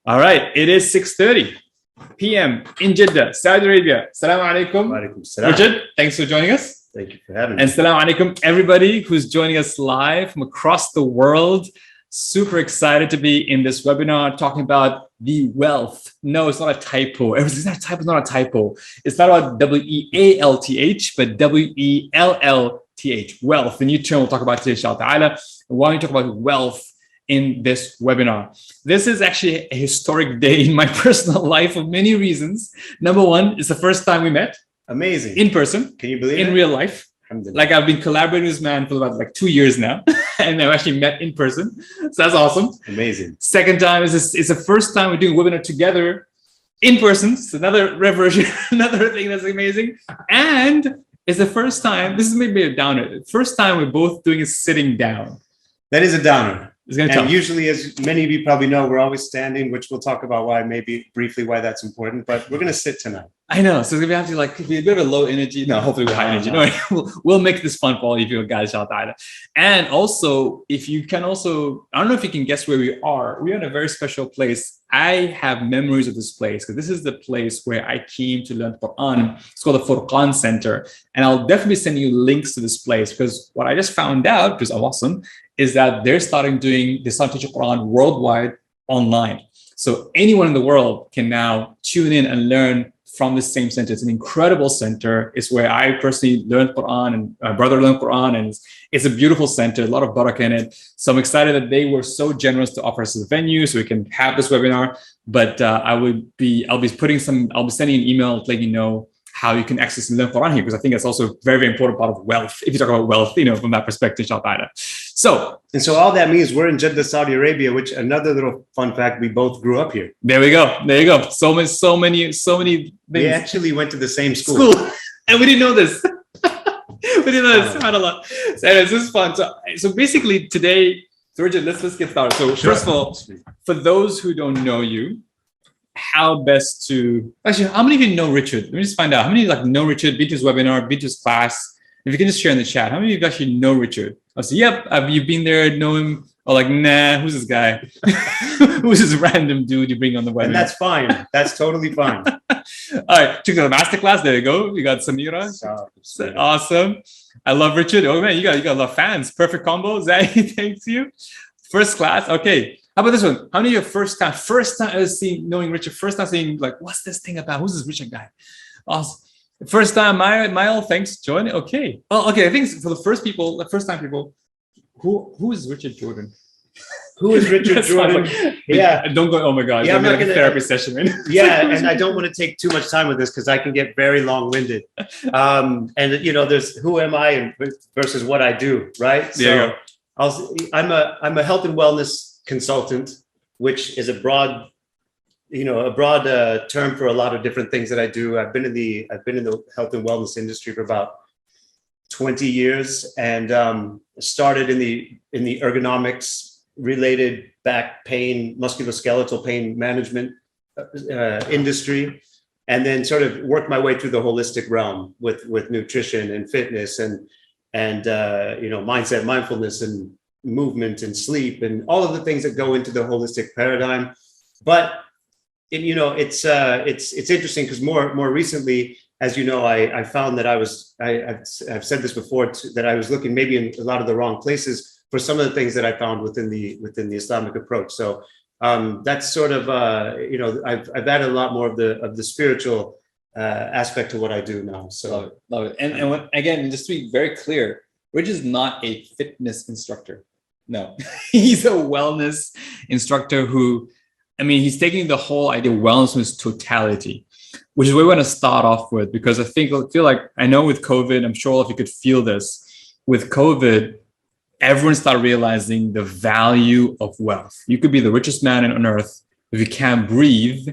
All right, it is 6:30 p.m. in Jeddah, Saudi Arabia. Assalamu alaikum. Walaikum salam. Richard, thanks for joining us. Thank you for having me. And assalamu alaikum, everybody who's joining us live from across the world. Super excited to be in this webinar talking about the Wellth. No, it's not a typo. It's not a typo. It's not a typo. It's not about W-E-A-L-T-H, but W-E-L-L-T-H. Wellth. The new term we'll talk about today, inshallah ta'ala. Why don't we talk about wealth in this webinar? This is actually a historic day in my personal life for many reasons. Number one, it's the first time we met. Amazing. In person. Can you believe it? In real life. Like I've been collaborating with this man for about like 2 years now, and I've actually met in person. So that's awesome. Amazing. Second time is it's the first time we're doing a webinar together in person. It's another reversion, another thing that's amazing. And it's the first time, this is maybe a downer, first time we're both doing is sitting down. That is a downer. And usually, as many of you probably know, we're always standing, which we'll talk about briefly why that's important, but we're going to sit tonight. I know. So it's going to have to be a bit of a low energy. No, hopefully with high energy. No, we'll make this fun for all of you guys out there. And also, if you can also, I don't know if you can guess where we are. We're in a very special place. I have memories of this place because this is the place where I came to learn Quran. It's called the Furqan Center. And I'll definitely send you links to this place because what I just found out, because I'm awesome, is that they start teaching Quran worldwide online. So anyone in the world can now tune in and learn from the same center. It's an incredible center. It's where I personally learned Quran and my brother learned Quran, and it's a beautiful center, a lot of barakah in it. So I'm excited that they were so generous to offer us a venue so we can have this webinar. But I'll be sending an email letting you know how you can access and learn Quran here, because I think it's also a very, very important part of wealth. If you talk about wealth, from that perspective, inshallah. So all that means we're in Jeddah, Saudi Arabia, which another little fun fact, we both grew up here. There we go. There you go. So many things. We actually went to the same school. And we didn't know this. We didn't know this. SubhanAllah. So anyways, this is fun. So basically today, so Richard, let's get started. So first of all, for those who don't know you, how best to actually, how many of you know Richard? Let me just find out. How many know Richard, been to his webinar, been to his class? If you can just share in the chat, how many of you actually know Richard? I'll say, yep, have you been there, know him? Or like, nah, who's this guy? Who's this random dude you bring on the webinar? And that's fine. That's totally fine. All right, took the masterclass. There you go. You got Samira. Awesome. I love Richard. Oh man, you got a lot of fans. Perfect combo. Zahi, thanks you. First class. Okay. How about this one? How many of you first time knowing Richard, first time saying like, what's this thing about? Who's this Richard guy? Awesome. First time, Mile, thanks, join. Okay. Oh, okay. I think for the first time people, who is Richard Jordan? Who is Richard Jordan? Yeah. Don't go, oh my God. Yeah, I'm not gonna, therapy session, right? Yeah, and I don't want to take too much time with this because I can get very long-winded. And there's who am I versus what I do, right? Yeah. So I'm a health and wellness consultant, which is a broad term for a lot of different things that I do. I've been in the health and wellness industry for about 20 years, and started in the ergonomics related back pain, musculoskeletal pain management industry, and then sort of worked my way through the holistic realm with nutrition and fitness and mindset, mindfulness, and movement and sleep and all of the things that go into the holistic paradigm. But it's interesting because more recently, as you know, I found that I've said this before that I was looking maybe in a lot of the wrong places for some of the things that I found within the Islamic approach. So that's sort of I've added a lot more of the spiritual aspect to what I do now. So love it. And again, just to be very clear, Rich is not a fitness instructor. No, he's a wellness instructor he's taking the whole idea of wellness in its totality, which is what we want to start off with, because I feel like, I know with COVID, I'm sure all of you could feel this. With COVID, everyone started realizing the value of wealth. You could be the richest man on earth. If you can't breathe,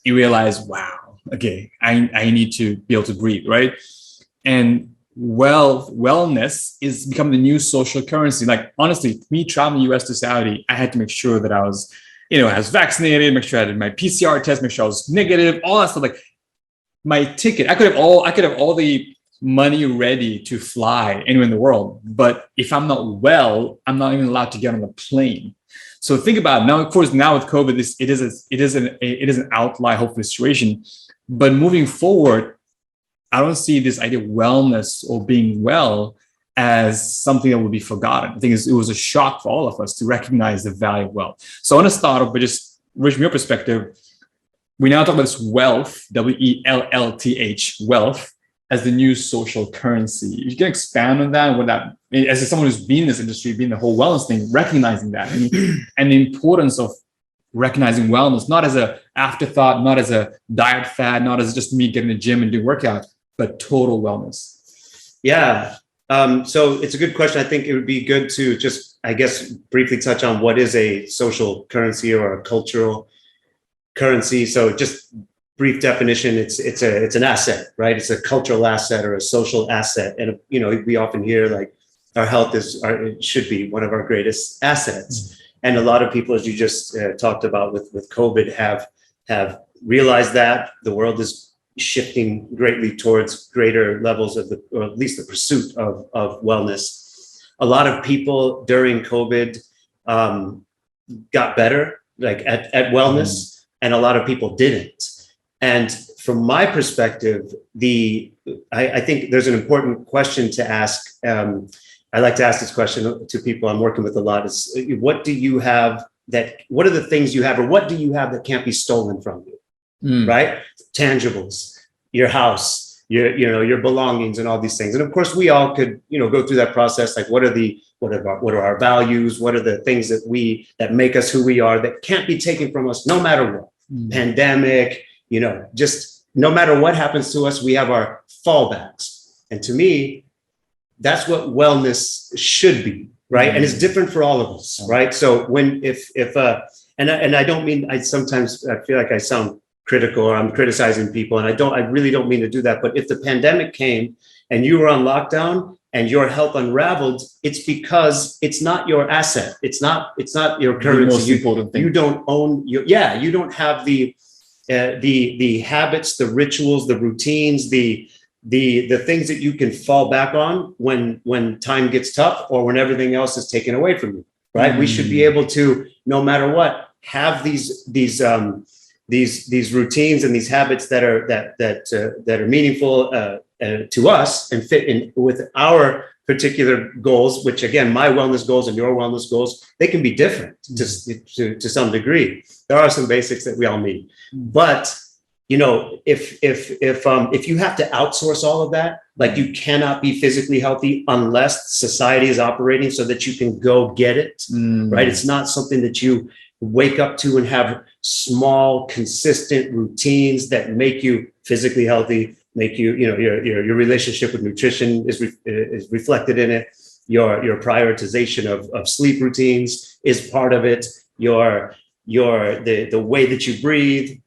you realize, wow, okay, I need to be able to breathe, right? And wellness is becoming the new social currency. Like, honestly, me traveling the US to Saudi, I had to make sure that I was vaccinated, make sure I had my PCR test, make sure I was negative, all that stuff. Like my ticket, I could have all the money ready to fly anywhere in the world. But if I'm not well, I'm not even allowed to get on the plane. So think about it. Now, of course, now with COVID, it is an outlier, hopefully, situation. But moving forward, I don't see this idea of wellness or being well as something that will be forgotten. I think it was a shock for all of us to recognize the value of wealth. So I want to start off by just, Rich, from your perspective, we now talk about this wealth, Wellth, wealth, as the new social currency. You can expand on that, what that, as someone who's been in this industry, been the whole wellness thing, recognizing that and the importance of recognizing wellness, not as an afterthought, not as a diet fad, not as just me getting to the gym and doing workout, but total wellness. Yeah. So it's a good question. I think it would be good to just, I guess, briefly touch on what is a social currency or a cultural currency. So just brief definition, it's an asset, right? It's a cultural asset or a social asset. And, we often hear like our health it should be one of our greatest assets. And a lot of people, as you just talked about with COVID, have realized that the world is shifting greatly towards greater levels or at least the pursuit of wellness. A lot of people during COVID got better, like at wellness, and a lot of people didn't. And from my perspective, I think there's an important question to ask. I like to ask this question to people I'm working with a lot: is what do you have what are the things you have, or what do you have that can't be stolen from you? Right? Tangibles, your house, your belongings, and all these things. And of course, we all could, go through that process. Like, what are our values? What are the things that make us who we are that can't be taken from us, no matter what? Pandemic, just no matter what happens to us, we have our fallbacks. And to me, that's what wellness should be, right? And it's different for all of us, right? So and I don't mean, sometimes I feel like I sound critical or I'm criticizing people, and I really don't mean to do that. But if the pandemic came and you were on lockdown and your health unraveled, it's because it's not your asset. It's not your currency. You don't own you don't have the habits, the rituals, the routines, the things that you can fall back on when time gets tough or when everything else is taken away from you, right? We should be able to, no matter what, have these routines and these habits that are meaningful to us and fit in with our particular goals, which again, my wellness goals and your wellness goals, they can be different to some degree. There are some basics that we all need, but if you have to outsource all of that, like you cannot be physically healthy unless society is operating so that you can go get it, right? It's not something that you wake up to and have small, consistent routines that make you physically healthy, make you, your relationship with nutrition is reflected in it. Your prioritization of sleep routines is part of it. The way that you breathe,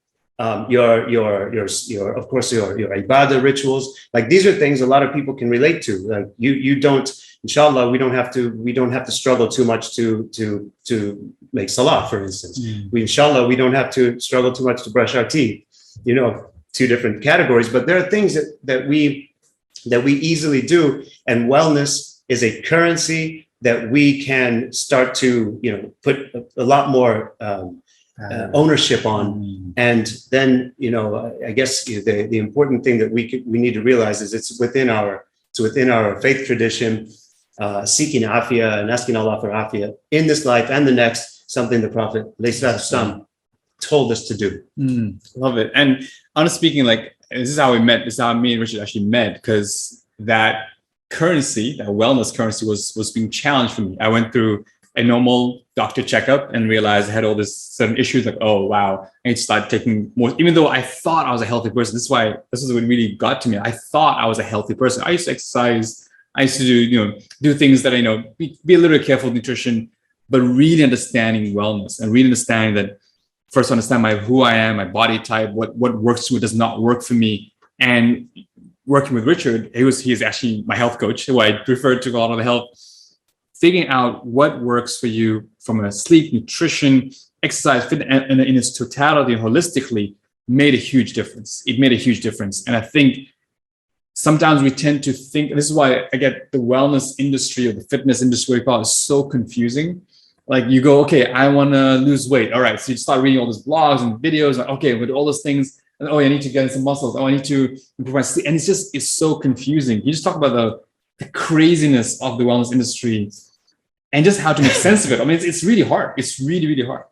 your of course your ibadah rituals. Like, these are things a lot of people can relate to. Like, you don't, inshallah, we don't have to struggle too much to make salah, for instance. We don't have to struggle too much to brush our teeth. Two different categories, but there are things that we easily do, and wellness is a currency that we can start to put a lot more ownership on. And then I guess the important thing that we need to realize is it's within our faith tradition, seeking afia and asking Allah for afia in this life and the next, something the Prophet ﷺ told us to do. Love it. And honestly speaking, like, this is how we met. This is how me and Richard actually met, because that currency, that wellness currency, was being challenged for me. I went through a normal doctor checkup and realized I had all this certain issues. Like, oh wow, I need to start taking more. Even though I thought I was a healthy person, this is what really got to me. I thought I was a healthy person. I used to exercise. I used to do things that be a little bit careful with nutrition, but really understanding wellness and really understanding that. First, understand who I am, my body type, what works, what does not work for me. And working with Richard, he is actually my health coach, who I referred to a lot of the health, figuring out what works for you from a sleep, nutrition, exercise, fit, and in its totality and holistically made a huge difference. It made a huge difference. And I think sometimes we tend to think, and this is why I get the wellness industry or the fitness industry, is so confusing. Like you go, okay, I want to lose weight. All right. So you start reading all these blogs and videos. Like, okay, with all those things. And, oh, I need to get some muscles. Oh, I need to improve my sleep. And it's so confusing. You just talk about the craziness of the wellness industry and just how to make sense of it. I mean, it's really hard. It's really, really hard.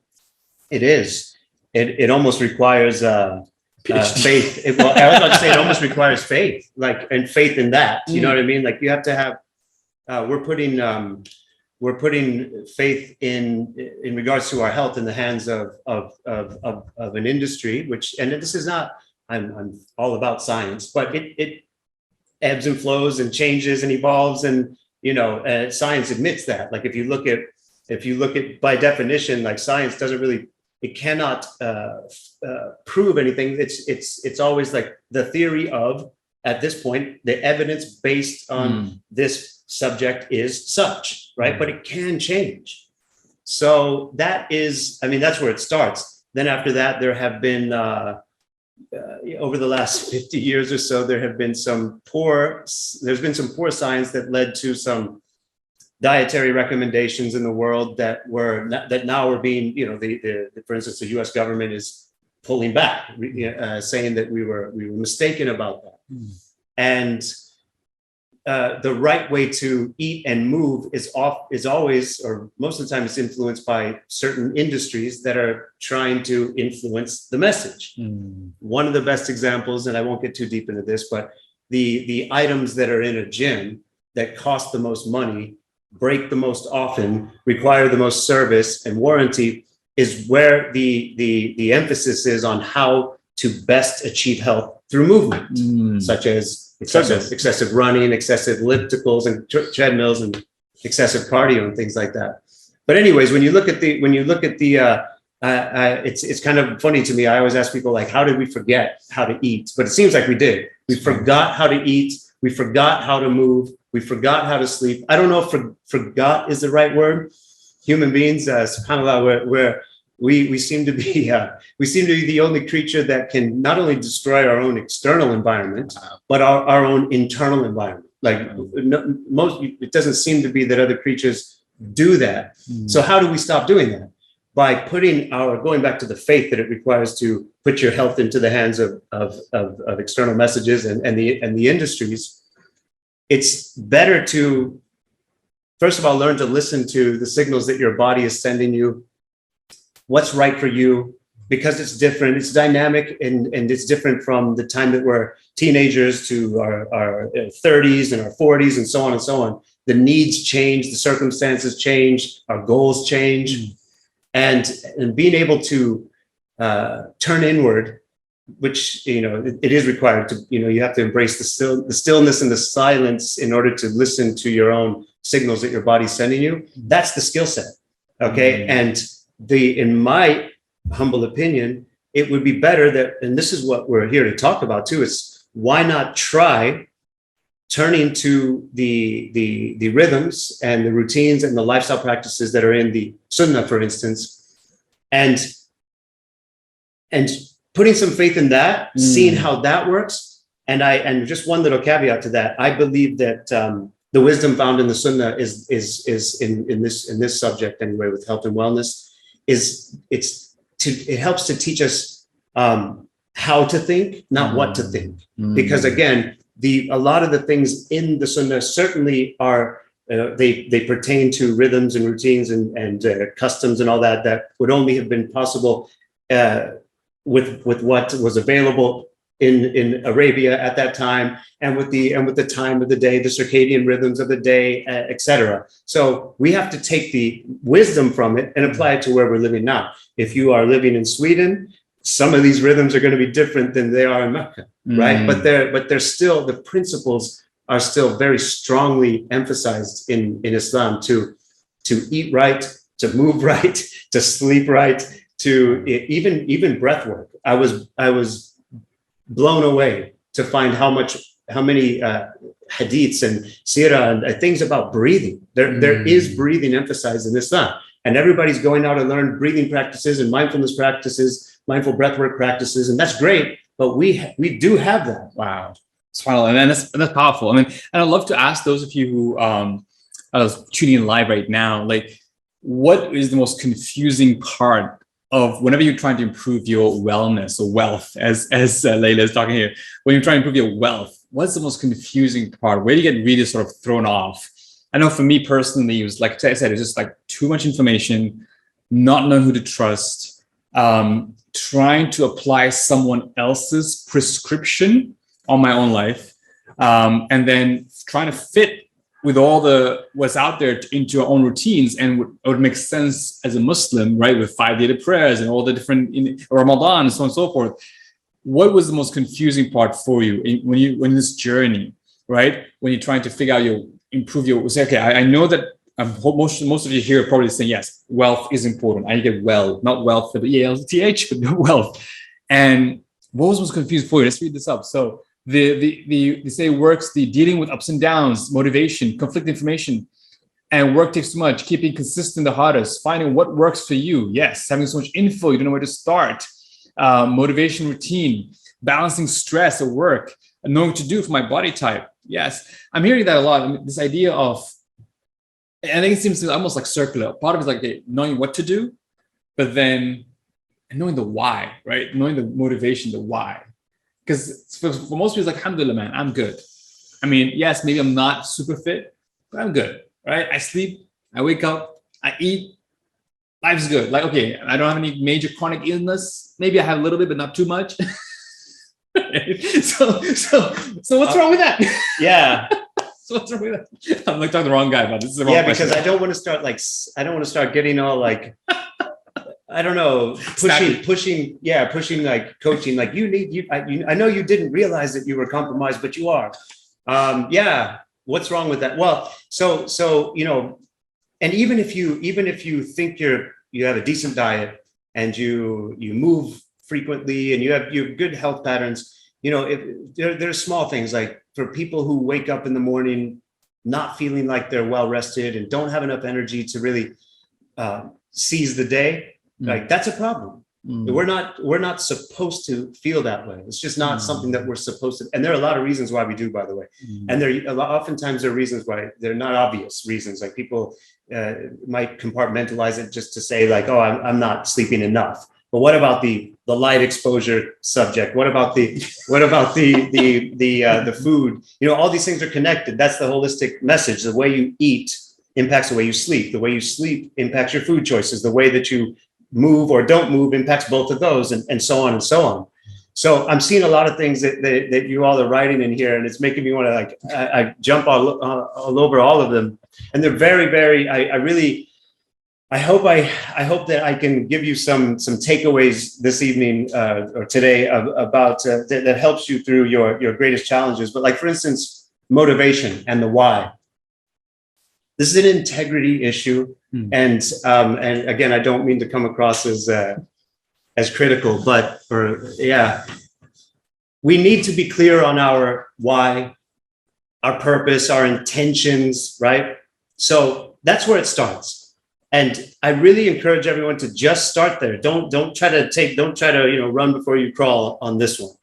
It is. It almost requires faith. Well, I was about to say it almost requires faith, like, and faith in that. You know what I mean? Like you have to have. We're putting faith in regards to our health in the hands of an industry, which, and this is not. I'm all about science, but it ebbs and flows and changes and evolves, and science admits that. Like if you look at by definition, like science doesn't really. It cannot prove anything. It's always like the theory of, at this point, the evidence based on this subject is such, right? But it can change. So that is, I mean, that's where it starts. Then after that, there have been, over the last 50 years or so, there's been some poor science that led to some dietary recommendations in the world that now are being, for instance, the U.S. government is pulling back, saying that we were mistaken about that. And the right way to eat and move is always, or most of the time, it's influenced by certain industries that are trying to influence the message. One of the best examples, and I won't get too deep into this, but the items that are in a gym that cost the most money, break the most often, require the most service and warranty, is where the emphasis is on how to best achieve health through movement, such as excessive running, excessive ellipticals and treadmills, and excessive cardio and things like that. But anyways, when you look at the it's kind of funny to me. I always ask people, like, how did we forget how to eat? But it seems like we did. We forgot how to eat. We forgot how to move. We forgot how to sleep. I don't know if forgot is the right word. Human beings, subhanAllah, where we seem to be the only creature that can not only destroy our own external environment, but our own internal environment. Like it doesn't seem to be that other creatures do that. So how do we stop doing that? By going back to the faith that it requires to put your health into the hands of external messages and the industries. It's better to, first of all, learn to listen to the signals that your body is sending you, what's right for you, because it's different, it's dynamic, and it's different from the time that we're teenagers to our 30s and our 40s and so on and so on. The needs change, the circumstances change, our goals change, and being able to turn inward, which it is required to, you have to embrace the stillness and the silence in order to listen to your own signals that your body's sending you. That's the skill set. Okay. And in my humble opinion, it would be better that, and this is what we're here to talk about too, is why not try turning to the rhythms and the routines and the lifestyle practices that are in the Sunnah, for instance, and putting some faith in that, seeing how that works. And just one little caveat to that, I believe that the wisdom found in the Sunnah is in this subject anyway, with health and wellness, it helps to teach us how to think, not what to think. Because again, a lot of the things in the Sunnah certainly are they pertain to rhythms and routines and customs and all that would only have been possible with what was available in Arabia at that time, and with the time of the day, the circadian rhythms of the day, etc. So we have to take the wisdom from it and apply it to where we're living now. If you are living in Sweden, some of these rhythms are going to be different than they are in Mecca, right? But they're still, the principles are still very strongly emphasized in Islam to eat right, to move right, to sleep right, to even breath work. I was blown away to find how many hadiths and seerah and things about breathing. There is breathing emphasized in Islam, and everybody's going out and learn breathing practices and mindfulness practices, mindful breathwork practices, and that's great. But we do have that. Wow, SubhanAllah, and that's powerful. I mean, and I'd love to ask those of you who are tuning in live right now, like, what is the most confusing part of whenever you're trying to improve your wellness or wealth, as Layla is talking here, when you're trying to improve your wealth, what's the most confusing part? Where do you get really sort of thrown off? I know for me personally, it was like I said, it's just like too much information, not knowing who to trust, trying to apply someone else's prescription on my own life, and then trying to fit with all the what's out there into your own routines, and what would make sense as a Muslim, right? With 5 daily prayers and all the different in Ramadan and so on and so forth. What was the most confusing part for you when this journey, right? When you're trying to figure out improve your, say, okay, I know that most of you here are probably saying, yes, wealth is important. I get well, not wealth for the ELTH, but wealth. And what was most confusing for you? Let's read this up. So they say works, the dealing with ups and downs, motivation, conflict information, and work takes too much, keeping consistent the hardest, finding what works for you. Yes, having so much info, you don't know where to start. Motivation routine, balancing stress at work, and knowing what to do for my body type. Yes, I'm hearing that a lot. I mean, this idea of, I think it seems almost like circular. Part of it is like knowing what to do, but then knowing the why, right? Knowing the motivation, the why. Because for most people, it's like, alhamdulillah, man, I'm good. I mean, yes, maybe I'm not super fit, but I'm good, right? I sleep, I wake up, I eat, life's good. Like, okay, I don't have any major chronic illness. Maybe I have a little bit, but not too much. So what's wrong with that? Yeah. So what's wrong with that? I'm like talking to the wrong guy, but this is the wrong because question. I don't want to start getting all like, I don't know, pushing like coaching, like I know you didn't realize that you were compromised, but you are. Yeah. What's wrong with that? Well, so, you know, and even if you think you have a decent diet and you move frequently and you have good health patterns, you know, there's small things like for people who wake up in the morning not feeling like they're well rested and don't have enough energy to really seize the day, like that's a problem. We're not supposed to feel that way. It's just not something that we're supposed to. And there are a lot of reasons why we do, by the way. And oftentimes there are reasons why they're not obvious reasons. Like people might compartmentalize it just to say like, oh, I'm not sleeping enough. But what about the light exposure subject? What about the food? You know, all these things are connected. That's the holistic message. The way you eat impacts the way you sleep. The way you sleep impacts your food choices. The way that you move or don't move impacts both of those, and so on and so on. So I'm seeing a lot of things that you all are writing in here, and it's making me want to like I jump all over all of them. And they're very, very. I hope that I can give you some takeaways this evening or today about that helps you through your greatest challenges. But like, for instance, motivation and the why. This is an integrity issue. And again, I don't mean to come across as critical, but we need to be clear on our why, our purpose, our intentions, right? So that's where it starts. And I really encourage everyone to just start there. Don't try to run before you crawl on this one.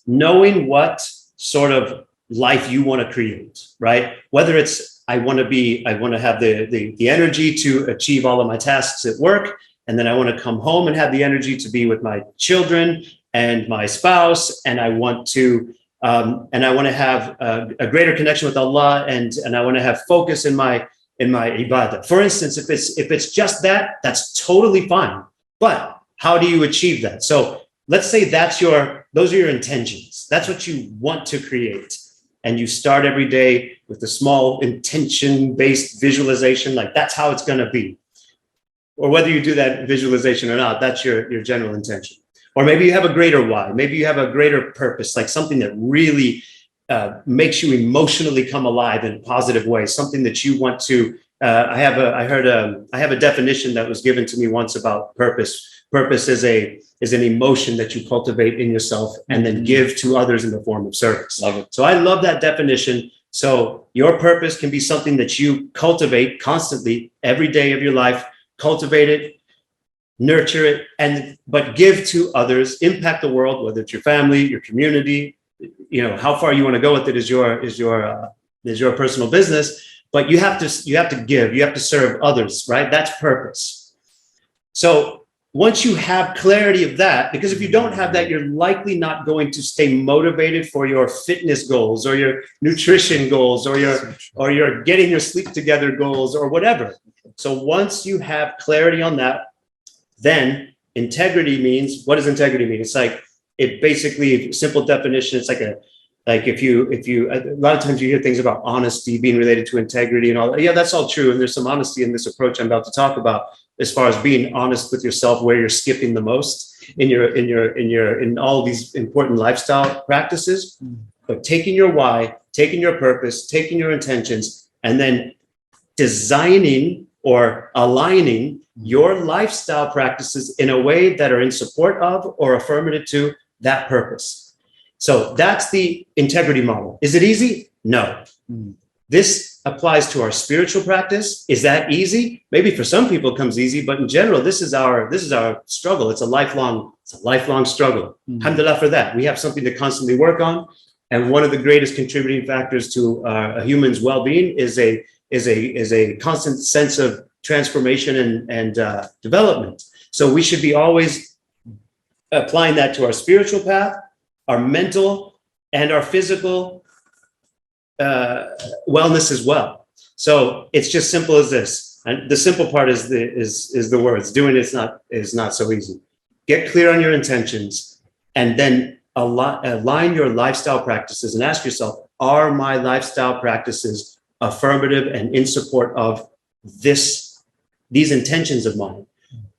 Knowing what sort of life you want to create, right? Whether it's I want to have the energy to achieve all of my tasks at work, and then I want to come home and have the energy to be with my children and my spouse, and I want to have a greater connection with Allah, and I want to have focus in my ibadah. For instance, if it's just that, that's totally fine. But how do you achieve that? So let's say those are your intentions. That's what you want to create. And you start every day with a small intention-based visualization, like that's how it's going to be. Or whether you do that visualization or not, that's your general intention. Or maybe you have a greater why. Maybe you have a greater purpose, like something that really makes you emotionally come alive in a positive way, something that you want to. I have a definition that was given to me once about purpose. Purpose is an emotion that you cultivate in yourself and then give to others in the form of service. Love it. So I love that definition. So your purpose can be something that you cultivate constantly every day of your life. Cultivate it, nurture it, but give to others, impact the world, whether it's your family, your community. You know, how far you want to go with it is your personal business. but you have to give, you have to serve others, right? That's purpose. So once you have clarity of that, because if you don't have that, you're likely not going to stay motivated for your fitness goals or your nutrition goals or your getting your sleep together goals or whatever. So once you have clarity on that, then integrity means, what does integrity mean? It's like, it basically, simple definition, it's like if you, a lot of times you hear things about honesty being related to integrity and all that. Yeah, that's all true. And there's some honesty in this approach I'm about to talk about, as far as being honest with yourself, where you're skipping the most in all of these important lifestyle practices. But taking your why, taking your purpose, taking your intentions, and then designing or aligning your lifestyle practices in a way that are in support of or affirmative to that purpose. So that's the integrity model. Is it easy? No. This applies to our spiritual practice. Is that easy? Maybe for some people it comes easy, but in general, this is our struggle. It's a lifelong struggle. Alhamdulillah for that. We have something to constantly work on. And one of the greatest contributing factors to a human's well-being is a constant sense of transformation and development. So we should be always applying that to our spiritual path, our mental, and our physical wellness as well. So it's just simple as this. And the simple part is the words. Doing it is not so easy. Get clear on your intentions, and then align your lifestyle practices and ask yourself, are my lifestyle practices affirmative and in support of these intentions of mine?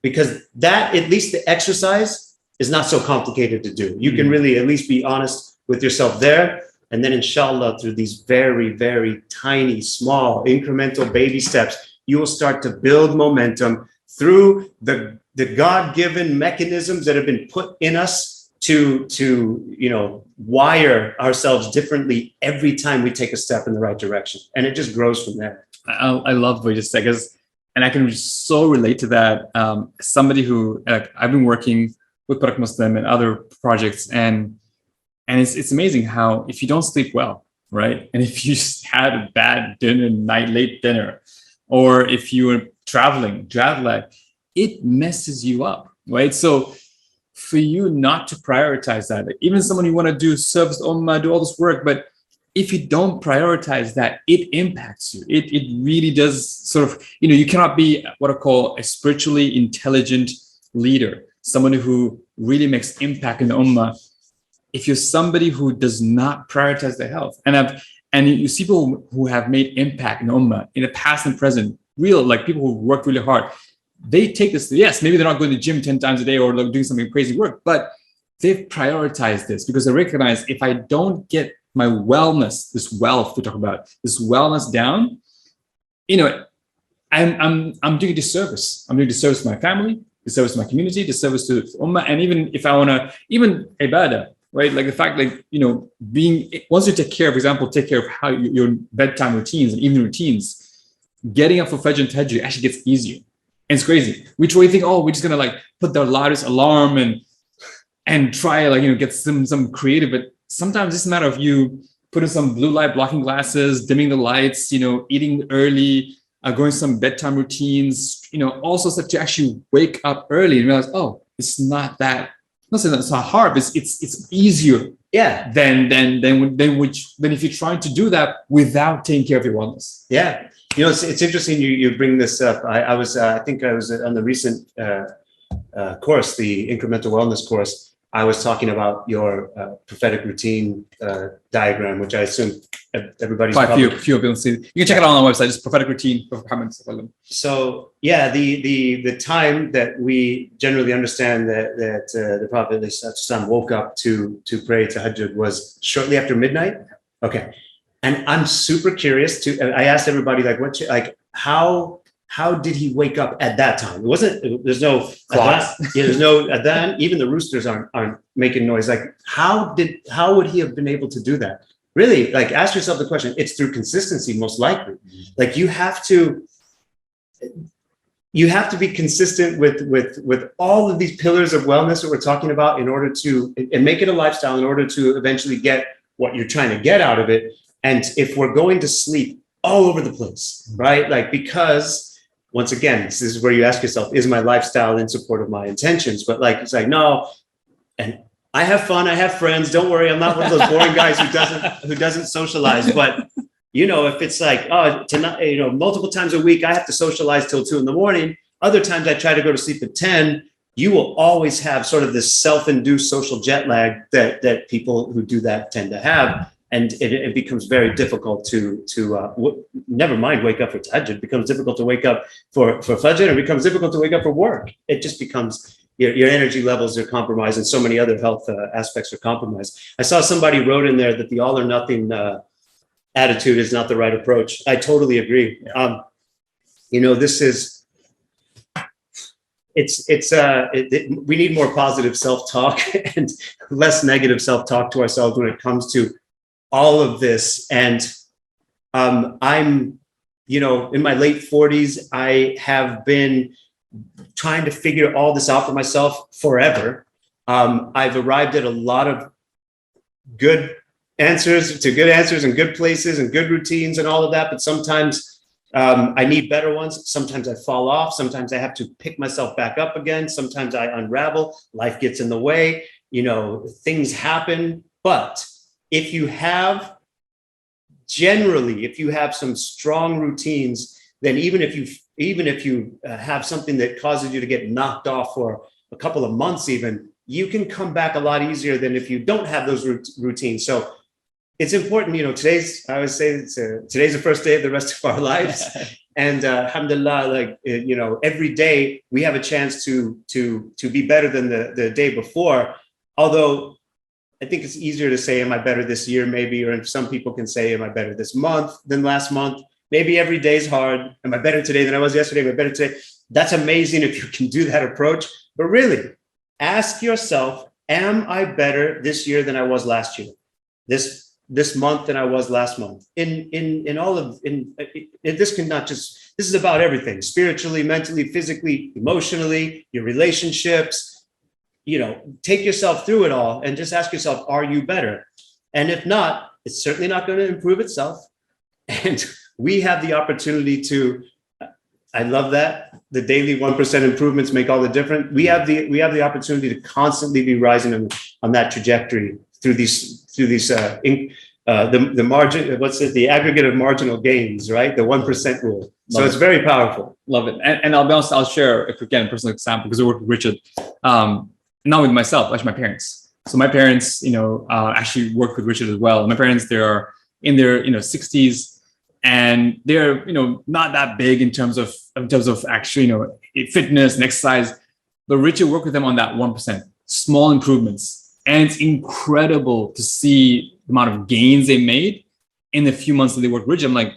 Because that, at least the exercise, is not so complicated to do. You can really at least be honest with yourself there. And then inshallah, through these very, very tiny, small, incremental baby steps, you will start to build momentum through the God-given mechanisms that have been put in us to wire ourselves differently every time we take a step in the right direction. And it just grows from there. I love what you just said, and I can so relate to that. Somebody who I've been working with Productivenesscom and other projects, and it's amazing how if you don't sleep well, right, and if you just had a bad dinner, late dinner, or if you were traveling, jet lag, it messes you up, right? So for you not to prioritize that, like even someone you want to do service, do all this work, but if you don't prioritize that, it impacts you. It really does sort of, you cannot be what I call a spiritually intelligent leader, someone who really makes impact in the ummah, if you're somebody who does not prioritize their health. And you see people who have made impact in the ummah in the past and present, like people who worked really hard. They take this, yes, maybe they're not going to the gym 10 times a day or doing something crazy work, but they've prioritized this because they recognize, if I don't get my wellness, this wealth we talk about, this wellness down, I'm doing disservice. I'm doing disservice to my family, disservice to my community, disservice to ummah, and even if I want to, even ibadah, right? Like the fact, once you take care of how your bedtime routines and evening routines, getting up for Fajr and Tahajjud actually gets easier. And it's crazy. Which way you think, we're just gonna put the loudest alarm and try get some creative, but sometimes it's a matter of you putting some blue light blocking glasses, dimming the lights, eating early, going some bedtime routines, also stuff to actually wake up early and realize, it's not that. Not saying that it's not hard, but it's easier. Yeah. Than if you're trying to do that without taking care of your wellness. Yeah. It's interesting you bring this up. I think I was on the recent course, the incremental wellness course. I was talking about your prophetic routine diagram, which I assume everybody's few of them see. You can check it out on our website. Just prophetic routine for comments. So yeah, the time that we generally understand that the Prophet woke up to pray Tahajjud was shortly after midnight. Okay, and I'm super curious I asked everybody how did he wake up at that time? There's no clock. There's no adhan. Even the roosters aren't making noise. How would he have been able to do that? Really, ask yourself the question. It's through consistency, most likely. You have to be consistent with all of these pillars of wellness that we're talking about in order to, and make it a lifestyle in order to eventually get what you're trying to get out of it. And if we're going to sleep all over the place, right? Like, because once again, this is where you ask yourself, is my lifestyle in support of my intentions? But like, it's like, no. And I have fun. I have friends. Don't worry. I'm not one of those boring guys who doesn't socialize. But, if it's like, tonight, multiple times a week, I have to socialize till 2 a.m. Other times I try to go to sleep at 10. You will always have sort of this self-induced social jet lag that people who do that tend to have. And it becomes very difficult to never mind wake up for Tahajjud. It becomes difficult to wake up for Fajr. It becomes difficult to wake up for work. It just becomes, your energy levels are compromised, and so many other health aspects are compromised. I saw somebody wrote in there that the all or nothing attitude is not the right approach. I totally agree. This is, we need more positive self-talk and less negative self-talk to ourselves when it comes to all of this. And I'm, in my late 40s, I have been trying to figure all this out for myself forever. I've arrived at a lot of good answers and good places and good routines and all of that. But sometimes I need better ones. Sometimes I fall off. Sometimes I have to pick myself back up again. Sometimes I unravel. Life gets in the way. Things happen. But if you have some strong routines, then even if you have something that causes you to get knocked off for a couple of months, even, you can come back a lot easier than if you don't have those routines. So it's important, today's the first day of the rest of our lives. And alhamdulillah, every day we have a chance to be better than the day before. Although I think it's easier to say, am I better this year, maybe? Or some people can say, am I better this month than last month? Maybe every day's hard. Am I better today than I was yesterday? Am I better today? That's amazing if you can do that approach. But really, ask yourself, am I better this year than I was last year? This month than I was last month? This is about everything: spiritually, mentally, physically, emotionally, your relationships. Take yourself through it all and just ask yourself, are you better? And if not, it's certainly not going to improve itself. And we have the opportunity to, I love that, the daily 1% improvements make all the difference. We have the opportunity to constantly be rising on that trajectory through these the margin, the aggregate of marginal gains, right? The 1% rule. So it's very powerful. Love it. And I'll be honest, I'll share, if we can, a personal example, because I work with Richard. Not with myself, actually my parents. So my parents, actually work with Richard as well. My parents, they're in their, 60s, and they're, not that big in terms of actually, fitness and exercise. But Richard worked with them on that 1%, small improvements. And it's incredible to see the amount of gains they made in the few months that they worked with Richard. I'm like,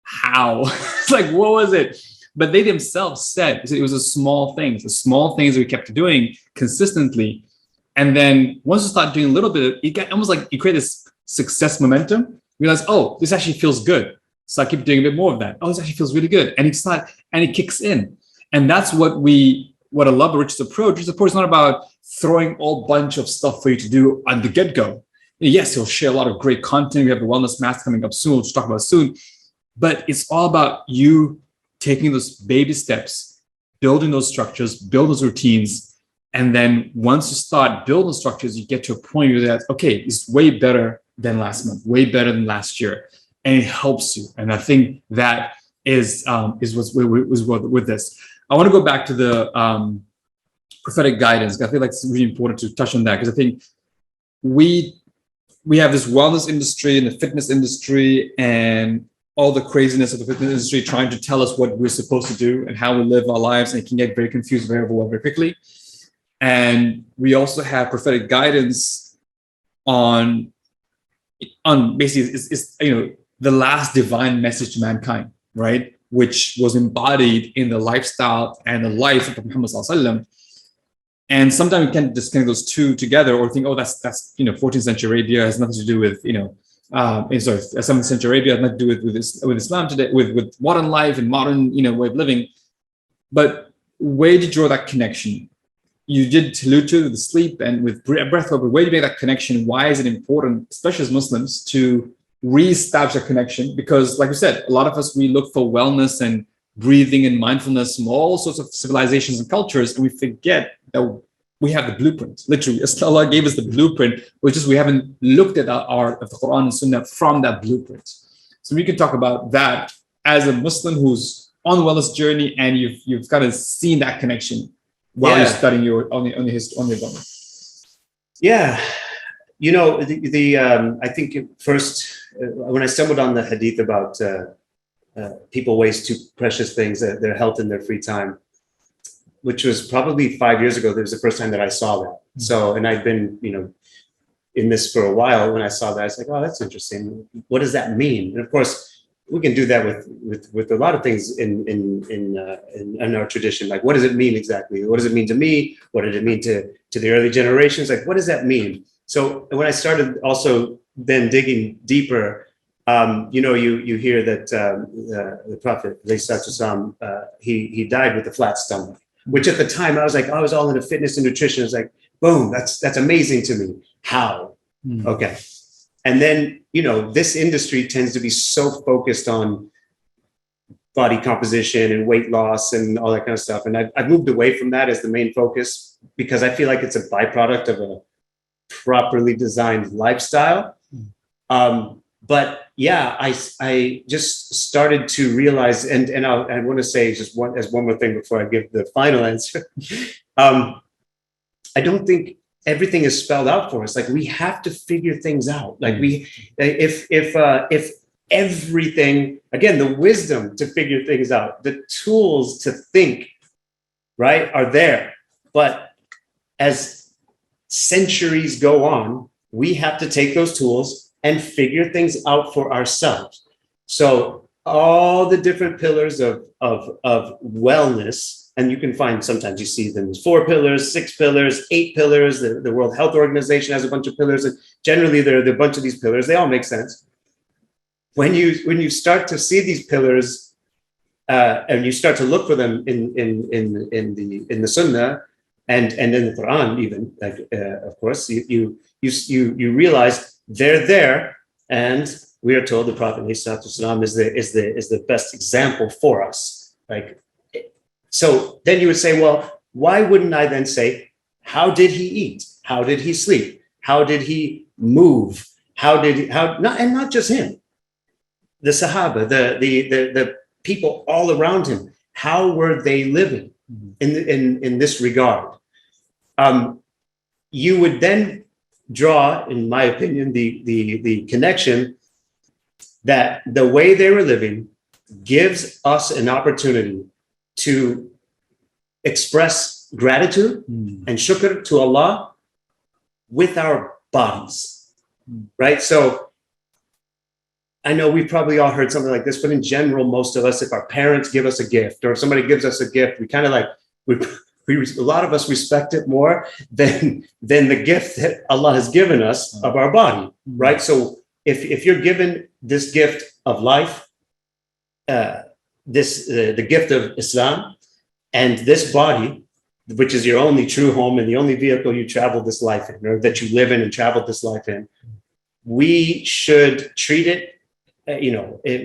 how? It's like, what was it? But they themselves said it was the small things that we kept doing consistently. And then once you start doing a little bit, you get almost like you create this success momentum. Realize, oh, this actually feels good. So I keep doing a bit more of that. Oh, this actually feels really good. And it kicks in. And that's what I love about Richard's approach. Richard's approach is not about throwing a bunch of stuff for you to do on the get-go. Yes, he'll share a lot of great content. We have the Wellness Masterclass coming up soon. We'll talk about soon. But it's all about you taking those baby steps, building those structures, build those routines. And then once you start building structures, you get to a point where that, okay, it's way better than last month, way better than last year. And it helps you. And I think that is what's with this. I want to go back to the prophetic guidance. I feel like it's really important to touch on that, because I think we have this wellness industry and the fitness industry and all the craziness of the fitness industry trying to tell us what we're supposed to do and how we live our lives, and it can get very confused very quickly. And we also have prophetic guidance on basically it's the last divine message to mankind, right? Which was embodied in the lifestyle and the life of Muhammad Sallallahu Alaihi Wasallam. And sometimes we can just connect those two together, or think, oh, that's 14th century Arabia, has nothing to do with 7th century Arabia, has nothing to do with Islam today, with modern life and modern way of living. But where did you draw that connection? You did allude to the sleep and with breath work, but where do you make that connection? Why is it important, especially as Muslims, to reestablish a connection, because like you said, a lot of us, we look for wellness and breathing and mindfulness from all sorts of civilizations and cultures, and we forget that we have the blueprint. Literally, Allah gave us the blueprint, which is we haven't looked at our of the Quran and Sunnah from that blueprint. So we can talk about that as a Muslim who's on the wellness journey, and you've kind of seen that connection while you're studying on your wellness. Yeah, you know, I think first when I stumbled on the hadith about people waste two precious things, their health and their free time, which was probably 5 years ago. That was the first time that I saw that. So, and I'd been, you know, in this for a while. When I saw that, I was like, oh, that's interesting. What does that mean? And of course, we can do that with a lot of things in our tradition. Like, what does it mean exactly? What does it mean to me? What did it mean to the early generations? Like, what does that mean? So when I started also then digging deeper, you know, you hear that the Prophet, he died with a flat stomach, which at the time I was like, I was all into fitness and nutrition. I was like, boom, that's amazing to me. How? Okay. And then, you know, this industry tends to be so focused on body composition and weight loss and all that kind of stuff. And I've moved away from that as the main focus, because I feel like it's a byproduct of a properly designed lifestyle. But yeah, I just started to realize, and I want to say just one more thing before I give the final answer. I don't think everything is spelled out for us. Like, we have to figure things out. Like, if everything, again, the wisdom to figure things out, the tools to think, right, are there. But as centuries go on, we have to take those tools and figure things out for ourselves. So all the different pillars of wellness, and you can find, sometimes you see them as 4 pillars, 6 pillars, 8 pillars. The World Health Organization has a bunch of pillars, and generally there are a bunch of these pillars. They all make sense. When you start to see these pillars, and you start to look for them in the Sunnah and in the Quran, even, like, of course, you realize they're there, and we are told the Prophet is the best example for us. Like, so then you would say, well, why wouldn't I then say, how did he eat? How did he sleep? How did he move? Not just him, the Sahaba, the people all around him, how were they living in this regard? You would then draw, in my opinion, the connection that the way they were living gives us an opportunity to express gratitude and shukr to Allah with our bodies, right? So I know we've probably all heard something like this, but in general, most of us, if our parents give us a gift or if somebody gives us a gift, we kind of like, a lot of us respect it more than the gift that Allah has given us of our body, right? So if you're given this gift of life, the gift of Islam, and this body, which is your only true home and the only vehicle you travel this life in, or that you live in and travel this life in, we should treat it,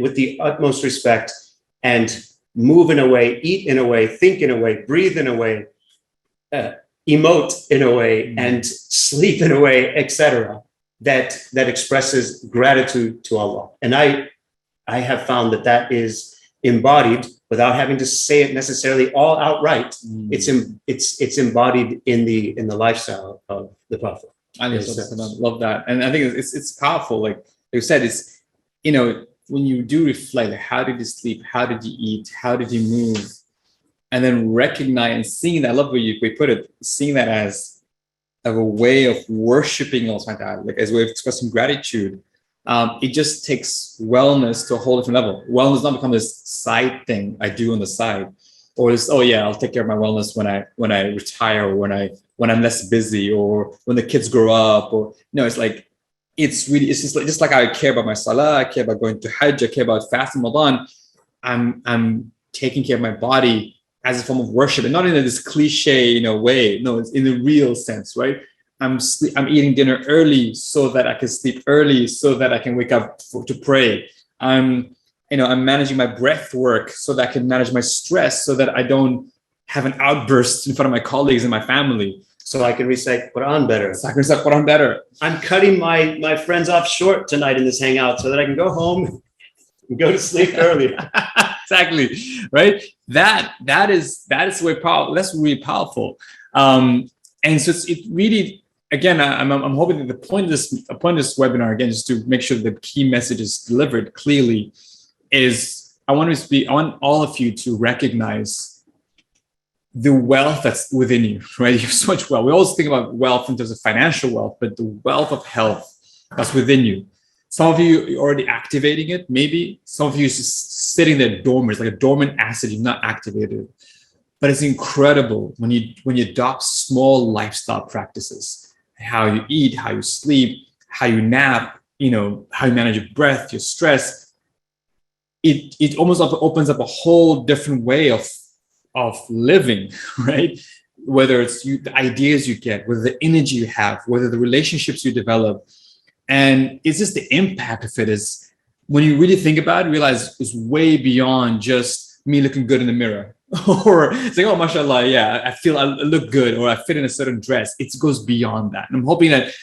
with the utmost respect, and move in a way, eat in a way, think in a way, breathe in a way, emote in a way, and sleep in a way, etc., that expresses gratitude to Allah. And I have found that is embodied without having to say it necessarily all outright. It's embodied in the lifestyle of the Prophet. I love that, and I think it's powerful. Like you said, it's, when you do reflect, how did you sleep? How did you eat? How did you move? And then recognize and seeing that. I love where you put it, seeing that as a way of worshiping Allah subhanahu wa ta'ala, like as a way of expressing gratitude. It just takes wellness to a whole different level. Wellness not become this side thing I do on the side, or this, oh yeah, I'll take care of my wellness when I retire, or when I'm less busy, or when the kids grow up, or it's like, it's just like I care about my salah, I care about going to Hajj, I care about fasting Ramadan. I'm taking care of my body as a form of worship, and not in this cliche, way. No, it's in the real sense, right? I'm eating dinner early so that I can sleep early, so that I can wake up to pray. I'm managing my breath work so that I can manage my stress, so that I don't have an outburst in front of my colleagues and my family. So I can recite Quran better. I'm cutting my friends off short tonight in this hangout so that I can go home and go to sleep early. Exactly. Right. That is way powerful. That's really powerful. And so it really, again, I'm hoping that the point of this webinar, again, just to make sure the key message is delivered clearly, is I want all of you to recognize the wealth that's within you, right? You have so much wealth. We always think about wealth in terms of financial wealth, but the wealth of health that's within you. Some of you are already activating it, maybe. Some of you are just sitting there dormant. It's like a dormant asset you've not activated. But it's incredible when you adopt small lifestyle practices, how you eat, how you sleep, how you nap, how you manage your breath, your stress. It almost opens up a whole different way of living, right? Whether it's the ideas you get, whether the energy you have, whether the relationships you develop. And it's just the impact of it is, when you really think about it, realize it's way beyond just me looking good in the mirror. Or it's like, oh, mashallah, yeah, I look good, or I fit in a certain dress. It goes beyond that. And I'm hoping that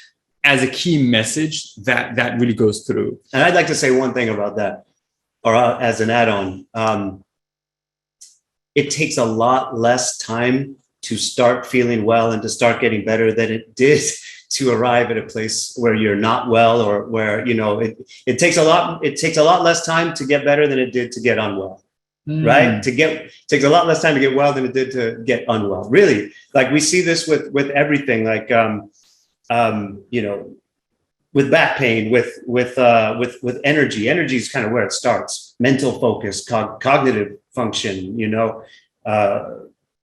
as a key message, that really goes through. And I'd like to say one thing about that, or as an add-on. It takes a lot less time to start feeling well and to start getting better than it did to arrive at a place where you're not well, or where, it takes a lot less time to get better than it did to get unwell. Right? It takes a lot less time to get well than it did to get unwell. Really, like we see this with everything, like, with back pain, with energy. Energy is kind of where it starts. Mental focus, cognitive function,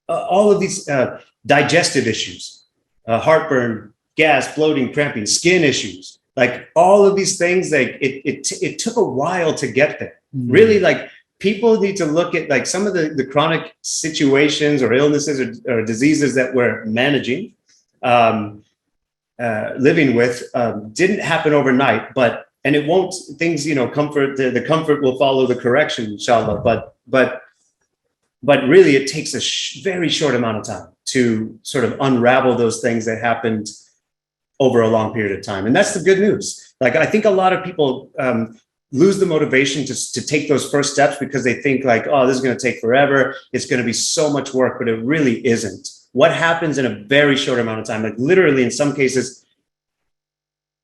all of these digestive issues, heartburn, gas, bloating, cramping, skin issues, like all of these things. Like it took a while to get there. Really, like people need to look at like some of the chronic situations or illnesses or diseases that we're managing, living with, didn't happen overnight, and it won't, things, comfort, the comfort will follow the correction, inshallah. But really it takes a very short amount of time to sort of unravel those things that happened over a long period of time. And that's the good news. Like, I think a lot of people lose the motivation to take those first steps because they think like, oh, this is going to take forever. It's going to be so much work, but it really isn't. What happens in a very short amount of time, like literally in some cases,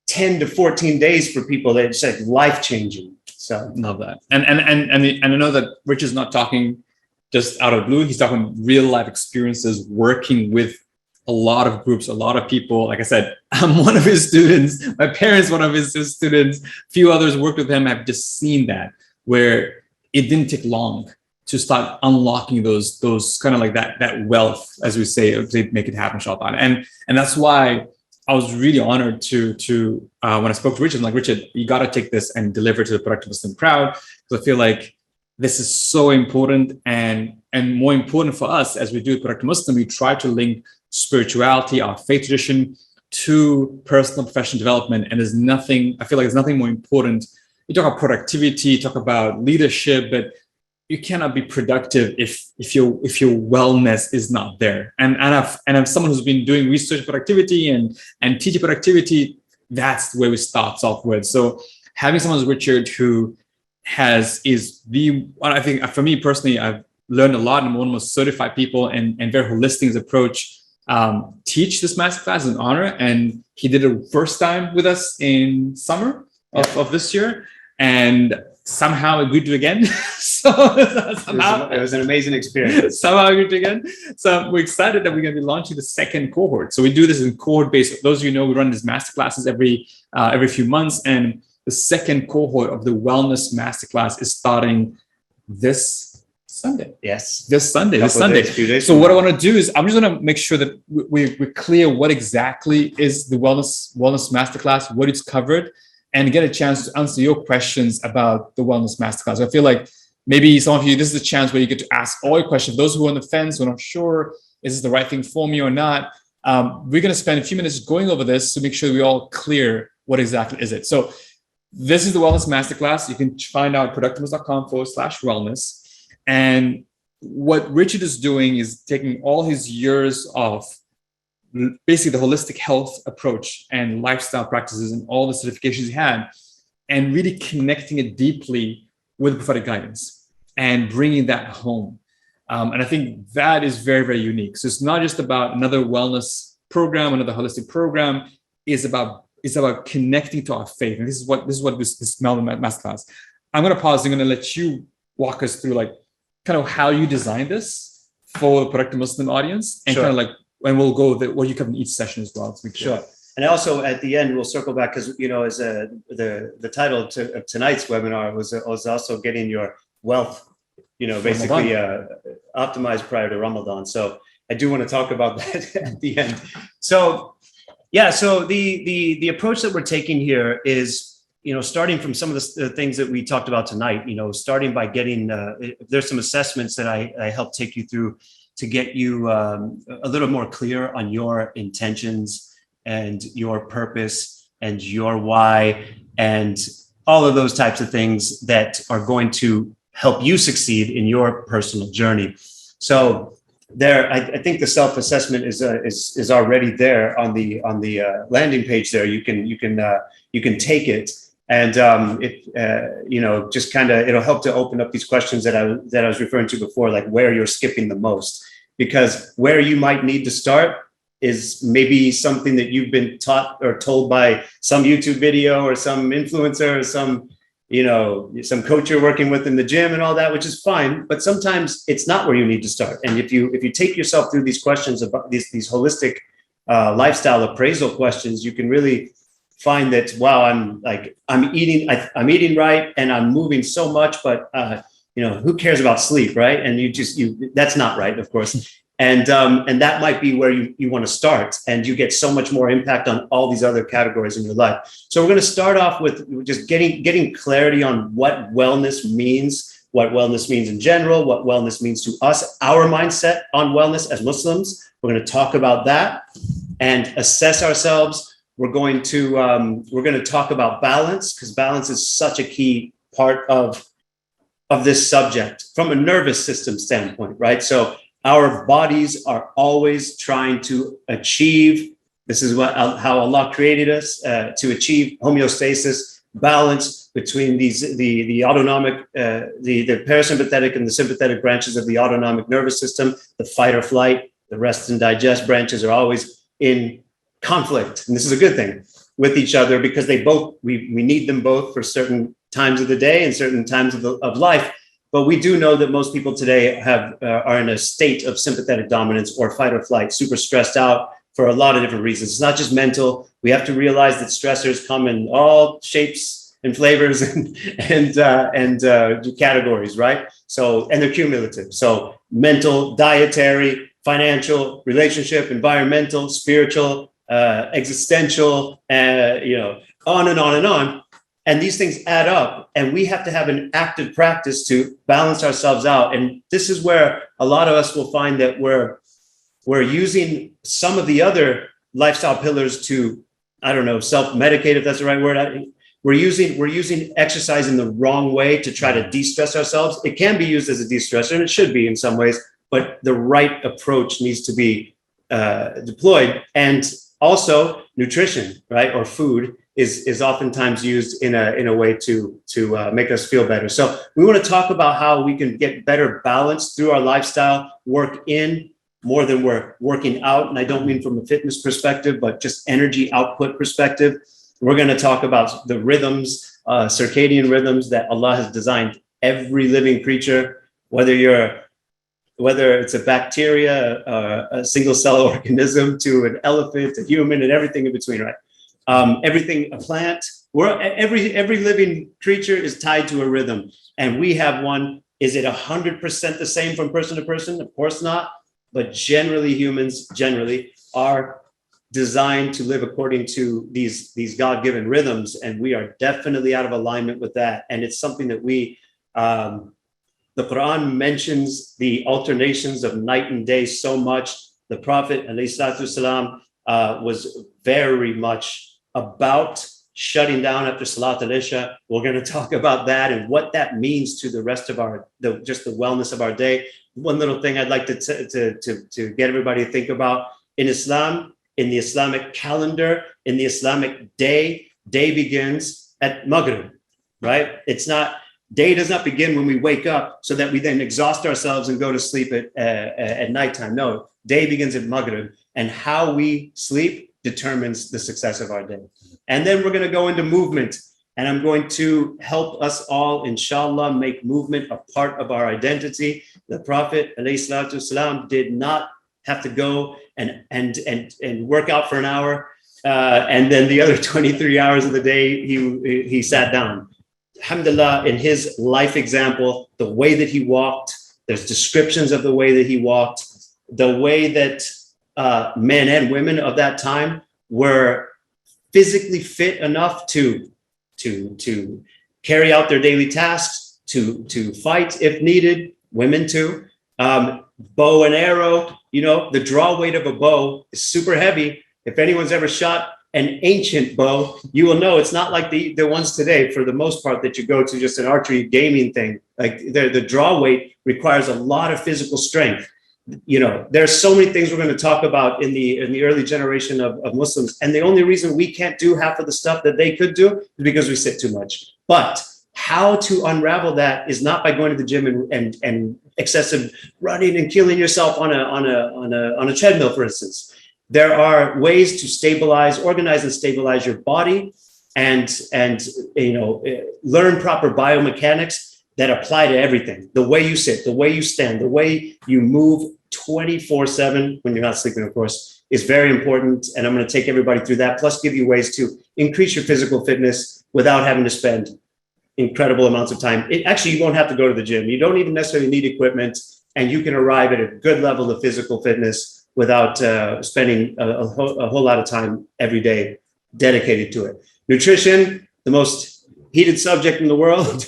10 to 14 days for people, that it's like life-changing. So love that. And I know that Rich is not talking just out of blue. He's talking real life experiences, working with a lot of groups, a lot of people. Like I said, I'm one of his students. My parents, one of his students. A few others worked with him. I've just seen that, where it didn't take long to start unlocking those kind of like that wealth, as we say, to make it happen, inshallah. And that's why I was really honored to when I spoke to Richard, I'm like, Richard, you got to take this and deliver to the Productivenesscom crowd, because I feel like this is so important, and more important for us as we do at Productivenesscom. We try to link spirituality, our faith tradition, to personal professional development. And I feel like there's nothing more important. You talk about productivity, talk about leadership, but you cannot be productive if your wellness is not there. And I'm someone who's been doing research productivity and teaching productivity. That's where we start off with. So having someone as Richard, who I think for me personally, I've learned a lot, and one of the most certified people and very holistic his approach, teach this masterclass is an honor. And he did it first time with us in summer of this year, and somehow agreed to again. It was an amazing experience. Somehow agreed to again. So we're excited that we're going to be launching the second cohort. So we do this in cohort based. Those of you know, we run these masterclasses every few months, and the second cohort of the Wellness Masterclass is starting this Sunday. Yes. This Sunday. Days, so what I want to do is I'm just going to make sure that we're clear what exactly is the Wellness Masterclass, what it's covered, and get a chance to answer your questions about the Wellness Masterclass. I feel like maybe some of you, this is a chance where you get to ask all your questions. Those who are on the fence, who are not sure, is this the right thing for me or not? We're going to spend a few minutes going over this to make sure we're all clear what exactly is it. So this is the Wellness Masterclass. You can find out Productiveness.com/wellness. And what Richard is doing is taking all his years of basically the holistic health approach and lifestyle practices and all the certifications he had, and really connecting it deeply with prophetic guidance and bringing that home. And I think that is very, very unique. So it's not just about another wellness program, another holistic program. It's about connecting to our faith. And this is what this masterclass. I'm going to pause. I'm going to let you walk us through like kind of how you designed this for the Productive Muslim audience, and kind of like, and we'll go what you cover in each session as well. Sure. And also at the end, we'll circle back because, you know, as the title of tonight's webinar was also getting your wealth, you know, basically optimized prior to Ramadan. So I do want to talk about that at the end. So yeah, so the approach that we're taking here is, you know, starting from some of the things that we talked about tonight, you know, starting by getting, there's some assessments that I helped take you through to get you a little more clear on your intentions and your purpose and your why and all of those types of things that are going to help you succeed in your personal journey. So there, I think the self-assessment is already there on the landing page. There, you can take it, and you know, just kind of, it'll help to open up these questions that I was referring to before, like where you're skipping the most, because where you might need to start is maybe something that you've been taught or told by some YouTube video or some influencer or some, you know, some coach you're working with in the gym and all that, which is fine. But sometimes it's not where you need to start. And if you take yourself through these questions about these holistic lifestyle appraisal questions, you can really find that, wow, I'm eating right and I'm moving so much, but you know, who cares about sleep, right? And that's not right, of course. And that might be where you want to start, and you get so much more impact on all these other categories in your life. So we're going to start off with just getting clarity on what wellness means in general, what wellness means to us, our mindset on wellness as Muslims. We're going to talk about that and assess ourselves. We're going to talk about balance, because balance is such a key part of this subject from a nervous system standpoint, right? So our bodies are always trying to achieve, this is how Allah created us, to achieve homeostasis, balance between the autonomic, the parasympathetic and the sympathetic branches of the autonomic nervous system. The fight or flight, the rest and digest branches are always in conflict. And this is a good thing with each other, because we need them both for certain times of the day and certain times of life. But we do know that most people today are in a state of sympathetic dominance or fight or flight, super stressed out for a lot of different reasons. It's not just mental. We have to realize that stressors come in all shapes and flavors and categories, right? So, and they're cumulative. So mental, dietary, financial, relationship, environmental, spiritual, existential, you know, on and on and on. And these things add up, and we have to have an active practice to balance ourselves out. And this is where a lot of us will find that we're using some of the other lifestyle pillars to, I don't know, self-medicate, if that's the right word. We're using exercise in the wrong way to try to de-stress ourselves. It can be used as a de-stressor, and it should be in some ways, but the right approach needs to be deployed. And also nutrition, right, or food is oftentimes used in a way to make us feel better. So we want to talk about how we can get better balance through our lifestyle, work in more than we're working out. And I don't mean from a fitness perspective, but just energy output perspective. We're going to talk about the rhythms, circadian rhythms that Allah has designed every living creature, whether it's a bacteria, a single cell organism, to an elephant, a human, and everything in between, right? Everything, a plant, every living creature is tied to a rhythm, and we have one. Is it 100% the same from person to person? Of course not. But generally, humans are designed to live according to these God-given rhythms, and we are definitely out of alignment with that. And it's something that the Quran mentions the alternations of night and day so much. The Prophet ﷺ, was very much about shutting down after Salat al-Isha. We're going to talk about that and what that means to the rest of just the wellness of our day. One little thing I'd like to get everybody to think about: in Islam, in the Islamic calendar, in the Islamic day begins at Maghrib, right? Day does not begin when we wake up so that we then exhaust ourselves and go to sleep at nighttime. No, day begins at Maghrib, and how we sleep determines the success of our day. And then we're going to go into movement, and I'm going to help us all, inshallah, make movement a part of our identity. The Prophet ﷺ did not have to go and work out for an hour, and then the other 23 hours of the day he sat down. Alhamdulillah, in his life example, the way that he walked, there's descriptions of the way that he walked, the way that men and women of that time were physically fit enough to carry out their daily tasks, to fight if needed, women too. Bow and arrow, the draw weight of a bow is super heavy. If anyone's ever shot an ancient bow, you will know it's not like the ones today, for the most part, that you go to just an archery gaming thing. Like the draw weight requires a lot of physical strength. There's so many things we're going to talk about in the early generation of Muslims. And the only reason we can't do half of the stuff that they could do is because we sit too much. But how to unravel that is not by going to the gym and excessive running and killing yourself on a treadmill, for instance. There are ways to organize and stabilize your body and learn proper biomechanics that apply to everything. The way you sit, the way you stand, the way you move 24/7 when you're not sleeping, of course, is very important. And I'm going to take everybody through that, plus give you ways to increase your physical fitness without having to spend incredible amounts of time. Actually, you won't have to go to the gym. You don't even necessarily need equipment, and you can arrive at a good level of physical fitness without spending a whole lot of time every day dedicated to it. Nutrition, the most heated subject in the world.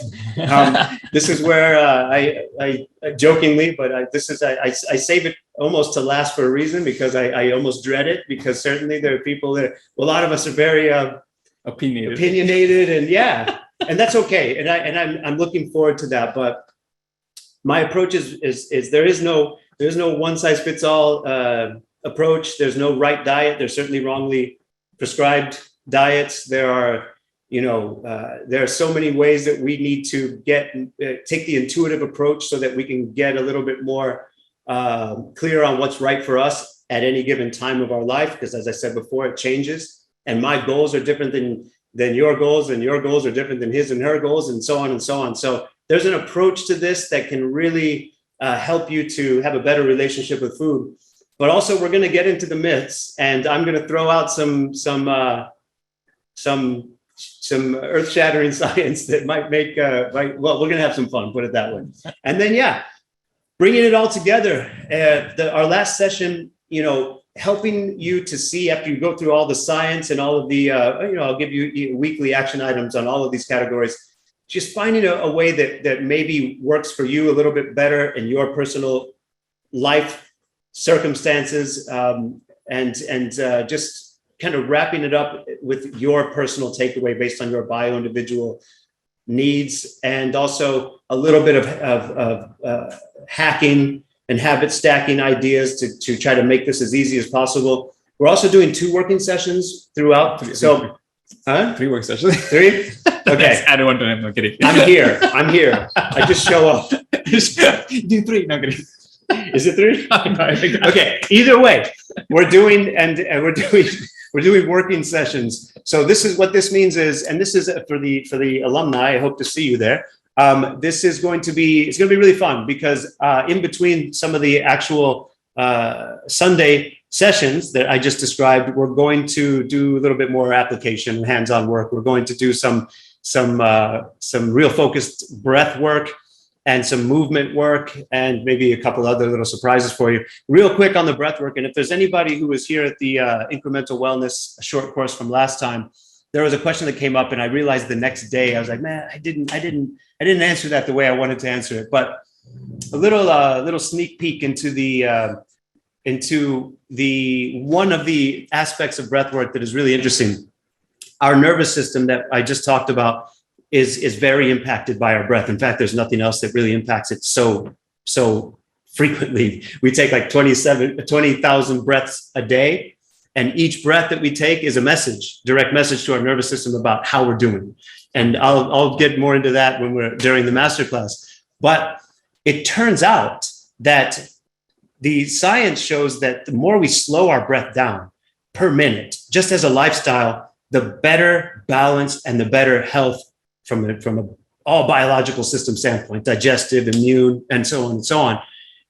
This is where I jokingly, but I save it almost to last for a reason, because I almost dread it, because certainly there are people that, a lot of us are very opinionated, and yeah, and that's okay. And I'm looking forward to that. But my approach is there is no one size fits all approach. There's no right diet. There's certainly wrongly prescribed diets. There are so many ways that we need to take the intuitive approach so that we can get a little bit more clear on what's right for us at any given time of our life. Because as I said before, it changes, and my goals are different than your goals, and your goals are different than his and her goals, and so on and so on. So there's an approach to this that can really help you to have a better relationship with food. But also, we're going to get into the myths, and I'm going to throw out some earth-shattering science that might make we're going to have some fun, put it that way. And then bringing it all together, our last session, helping you to see, after you go through all the science and all of the I'll give you weekly action items on all of these categories, just finding a way that maybe works for you a little bit better in your personal life circumstances, and just kind of wrapping it up with your personal takeaway based on your individual needs, and also a little bit of hacking and habit stacking ideas to try to make this as easy as possible. We're also doing 2 working sessions throughout. So, 3 work sessions. 3? Okay. I don't want to. I'm kidding. I'm here. I just show up. Do 3. No, kidding. Is it 3? Okay. Either way, we're doing working sessions. So this is what this means is, and this is for the alumni. I hope to see you there. This is going to be really fun, because in between some of the actual Sunday sessions that I just described, we're going to do a little bit more application, hands-on work. We're going to do some real focused breath work and some movement work, and maybe a couple other little surprises for you. Real quick on the breath work, and if there's anybody who was here at the Incremental Wellness short course from last time, there was a question that came up, and I realized the next day, I was like, man, I didn't answer that the way I wanted to answer it. But a little sneak peek into the into one of the aspects of breath work that is really interesting. Our nervous system that I just talked about is very impacted by our breath. In fact, there's nothing else that really impacts it so frequently. We take like 20,000 breaths a day, and each breath that we take is a direct message to our nervous system about how we're doing. And I'll get more into that when we're during the masterclass. But it turns out that the science shows that the more we slow our breath down per minute, just as a lifestyle, the better balance and the better health from a all biological system standpoint, digestive, immune, and so on,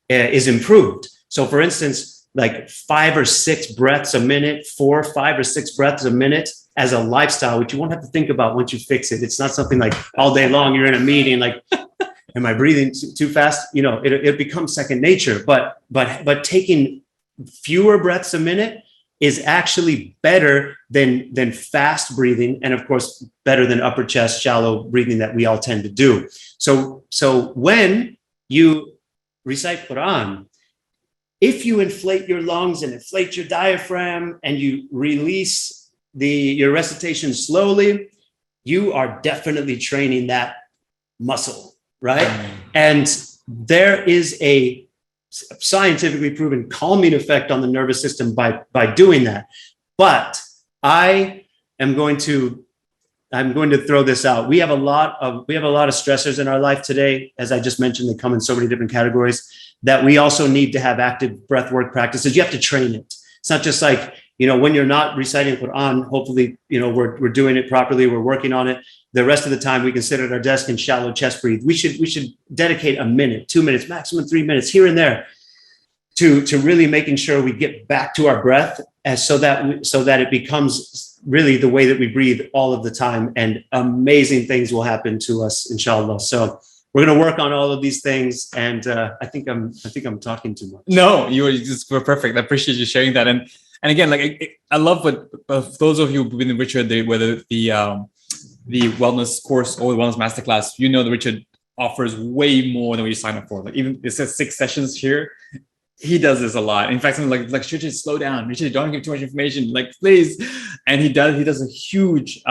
is improved. So for instance, like 5 or 6 breaths a minute, 4, 5 or 6 breaths a minute as a lifestyle, which you won't have to think about once you fix it. It's not something like all day long you're in a meeting, like, am I breathing too fast? You know, it becomes second nature. But taking fewer breaths a minute is actually better than fast breathing, and of course better than upper chest shallow breathing that we all tend to do. So when you recite Quran, if you inflate your lungs and inflate your diaphragm and you release your recitation slowly, you are definitely training that muscle, right? And there is a scientifically proven calming effect on the nervous system by doing that. But I'm going to throw this out. We have a lot of stressors in our life today. As I just mentioned, they come in so many different categories that we also need to have active breath work practices. You have to train it. It's not just like, you know, when you're not reciting Quran, hopefully, you know, we're doing it properly. We're working on it. The rest of the time we can sit at our desk and shallow chest breathe. We should dedicate a minute, 2 minutes, maximum 3 minutes here and there to really making sure we get back to our breath, so that it becomes really the way that we breathe all of the time, and amazing things will happen to us, inshallah. So we're going to work on all of these things, and I think I'm talking too much. No, you were perfect. I appreciate you sharing that. And again, like I love what those of you who've been in Richard, whether the wellness course or the wellness masterclass, you know that Richard offers way more than what you sign up for. Like even it says 6 sessions here. He does this a lot. In fact, something like Richard, slow down. Richard, don't give too much information. Like, please. And he does a huge,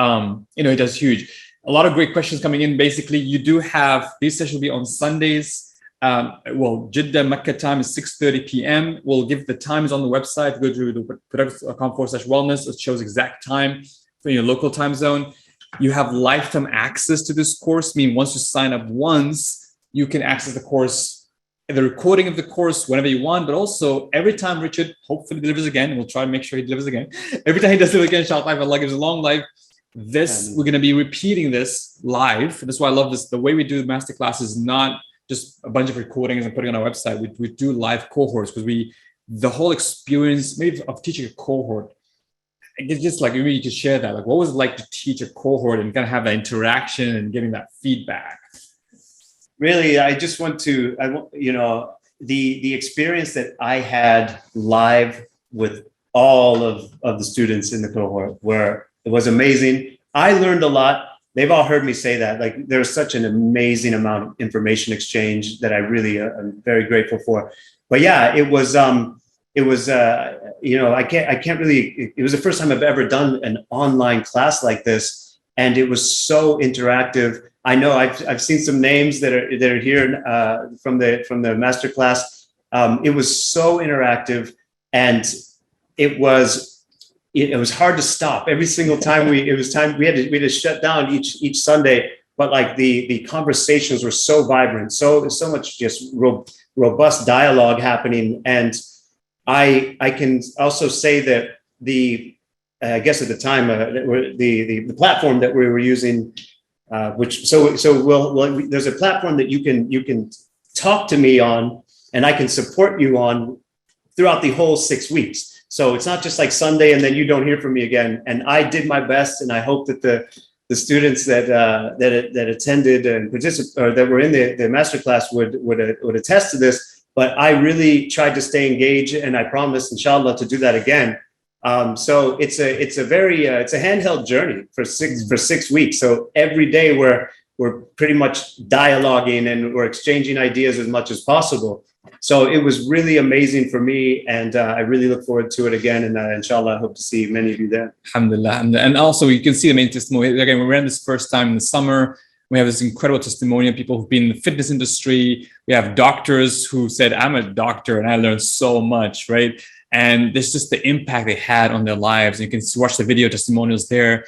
he does huge. A lot of great questions coming in. Basically, you do have, these sessions will be on Sundays. Jeddah, Mecca time is 6:30 p.m. We'll give the times on the website. Go to the Productivenesscom/wellness. It shows exact time for your local time zone. You have lifetime access to this course. Meaning once you sign up once, you can access the course, the recording of the course whenever you want, but also every time Richard hopefully delivers again, we'll try to make sure he delivers again. Every time he does it again, inshallah, if Allah gives a long life, we're going to be repeating this live. That's why I love this. The way we do the masterclass is not just a bunch of recordings and putting on our website. We do live cohorts, because the whole experience maybe of teaching a cohort, it's just like, maybe you could share that. Like, what was it like to teach a cohort and kind of have that interaction and getting that feedback? Really, I just want to, the experience that I had live with all of the students in the cohort, where it was amazing. I learned a lot. They've all heard me say that. Like, there's such an amazing amount of information exchange that I really am very grateful for. But yeah, it was I can't really, it was the first time I've ever done an online class like this. And it was so interactive. I know I've seen some names that are here from the masterclass. It was so interactive, and it was hard to stop. Every single time we had to shut down each Sunday. But like the conversations were so vibrant, so there's so much just robust dialogue happening. And I can also say that I guess at the time the platform that we were using. There's a platform that you can talk to me on, and I can support you on throughout the whole 6 weeks. So it's not just like Sunday and then you don't hear from me again. And I did my best, and I hope that the students that attended and participated, or that were in the masterclass would attest to this. But I really tried to stay engaged, and I promise, inshallah, to do that again. So it's a handheld journey for 6 weeks. So every day we're pretty much dialoguing, and we're exchanging ideas as much as possible. So it was really amazing for me, and I really look forward to it again. And inshallah, I hope to see many of you there. Alhamdulillah, alhamdulillah. And also, you can see the main testimony. Again, we ran this first time in the summer. We have this incredible testimony of people who've been in the fitness industry. We have doctors who said, I'm a doctor and I learned so much, right? And there's just the impact they had on their lives. You can watch the video testimonials there.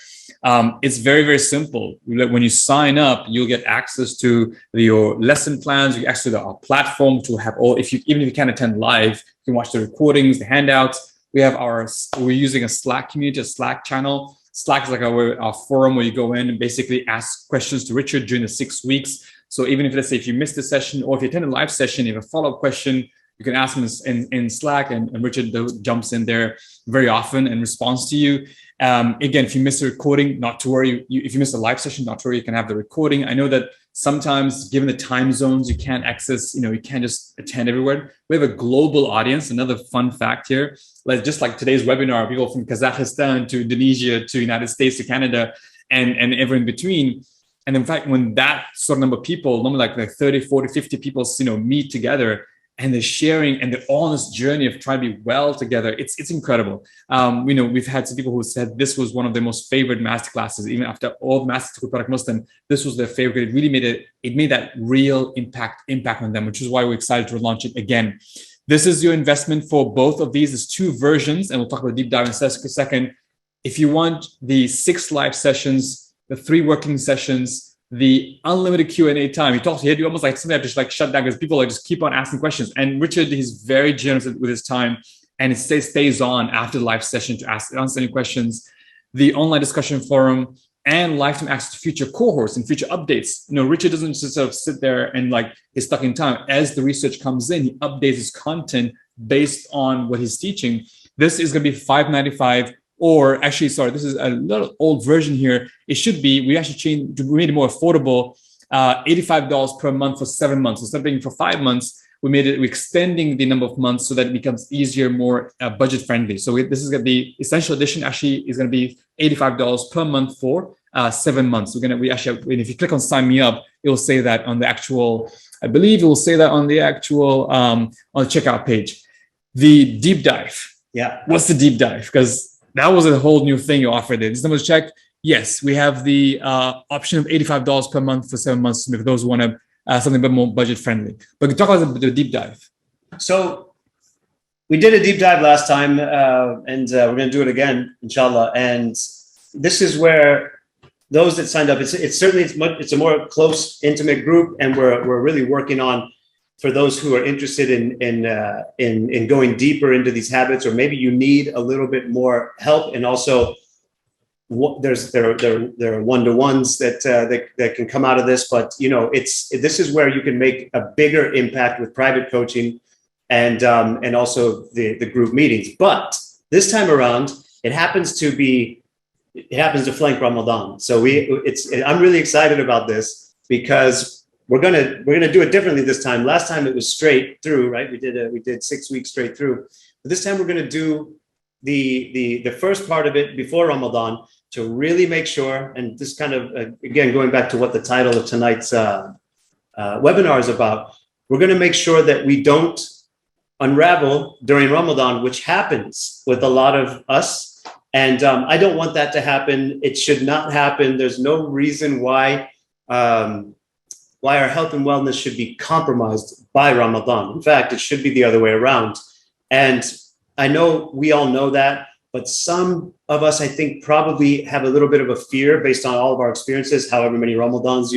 It's very, very simple. When you sign up, you'll get access to your lesson plans, you get access to our platform to have all, even if you can't attend live, you can watch the recordings, the handouts. We're using a Slack community, a Slack channel. Slack is like our forum where you go in and basically ask questions to Richard during the 6 weeks. So even if, let's say, if you missed a session or if you attend a live session, you have a follow-up question, you can ask him in Slack, and Richard jumps in there very often and responds to you. Again, if you miss a recording, not to worry. If you miss a live session, not to worry, you can have the recording. I know that sometimes, given the time zones, you can't access, you can't just attend everywhere. We have a global audience. Another fun fact here, just like today's webinar, people from Kazakhstan to Indonesia to United States to Canada and everywhere in between. And in fact, when that sort of number of people, normally like 30, 40, 50 people, meet together, and they're sharing and they're all on this journey of trying to be well together. It's incredible. We've had some people who said this was one of their most favorite masterclasses, even after all Masterclass Product Muslim, this was their favorite. It really made that real impact on them, which is why we're excited to launch it again. This is your investment for both of these. There's 2 versions, and we'll talk about deep dive in a second. If you want the 6 live sessions, the 3 working sessions, the unlimited Q&A time, you almost like something I just like shut down because people just keep on asking questions. And Richard, he's very generous with his time, and it stays on after the live session to answer any questions. The online discussion forum and lifetime access to future cohorts and future updates. Richard doesn't just sort of sit there and is stuck in time. As the research comes in, he updates his content based on what he's teaching. This is going to be $595. Or actually, sorry, this is a little old version here. It should be, we made it more affordable, $85 per month for 7 months. Instead of being for 5 months, we're extending the number of months so that it becomes easier, more budget friendly. So this is going to be, essential edition actually is going to be $85 per month for 7 months. If you click on sign me up, it will say that on the actual, I believe it will say that on the actual, on the checkout page. The deep dive. Yeah. What's the deep dive? Because that was a whole new thing you offered. This number check. Yes, we have the option of $85 per month for 7 months for those who want to something a bit more budget friendly. But we can talk about the deep dive. So we did a deep dive last time, and we're going to do it again, inshallah. And this is where those that signed up, it's a more close, intimate group, and we're really working on, for those who are interested in going deeper into these habits, or maybe you need a little bit more help. And also there are one-to-ones that can come out of this, but this is where you can make a bigger impact with private coaching and also the group meetings. But this time around, it happens to flank Ramadan. So I'm really excited about this because we're gonna do it differently this time. Last time it was straight through, right? We did 6 weeks straight through. But this time we're gonna do the first part of it before Ramadan to really make sure. And this kind of again going back to what the title of tonight's webinar is about. We're gonna make sure that we don't unravel during Ramadan, which happens with a lot of us. And I don't want that to happen. It should not happen. There's no reason why our health and wellness should be compromised by Ramadan. In fact, it should be the other way around. And I know we all know that, but some of us, I think, probably have a little bit of a fear based on all of our experiences, however many Ramadans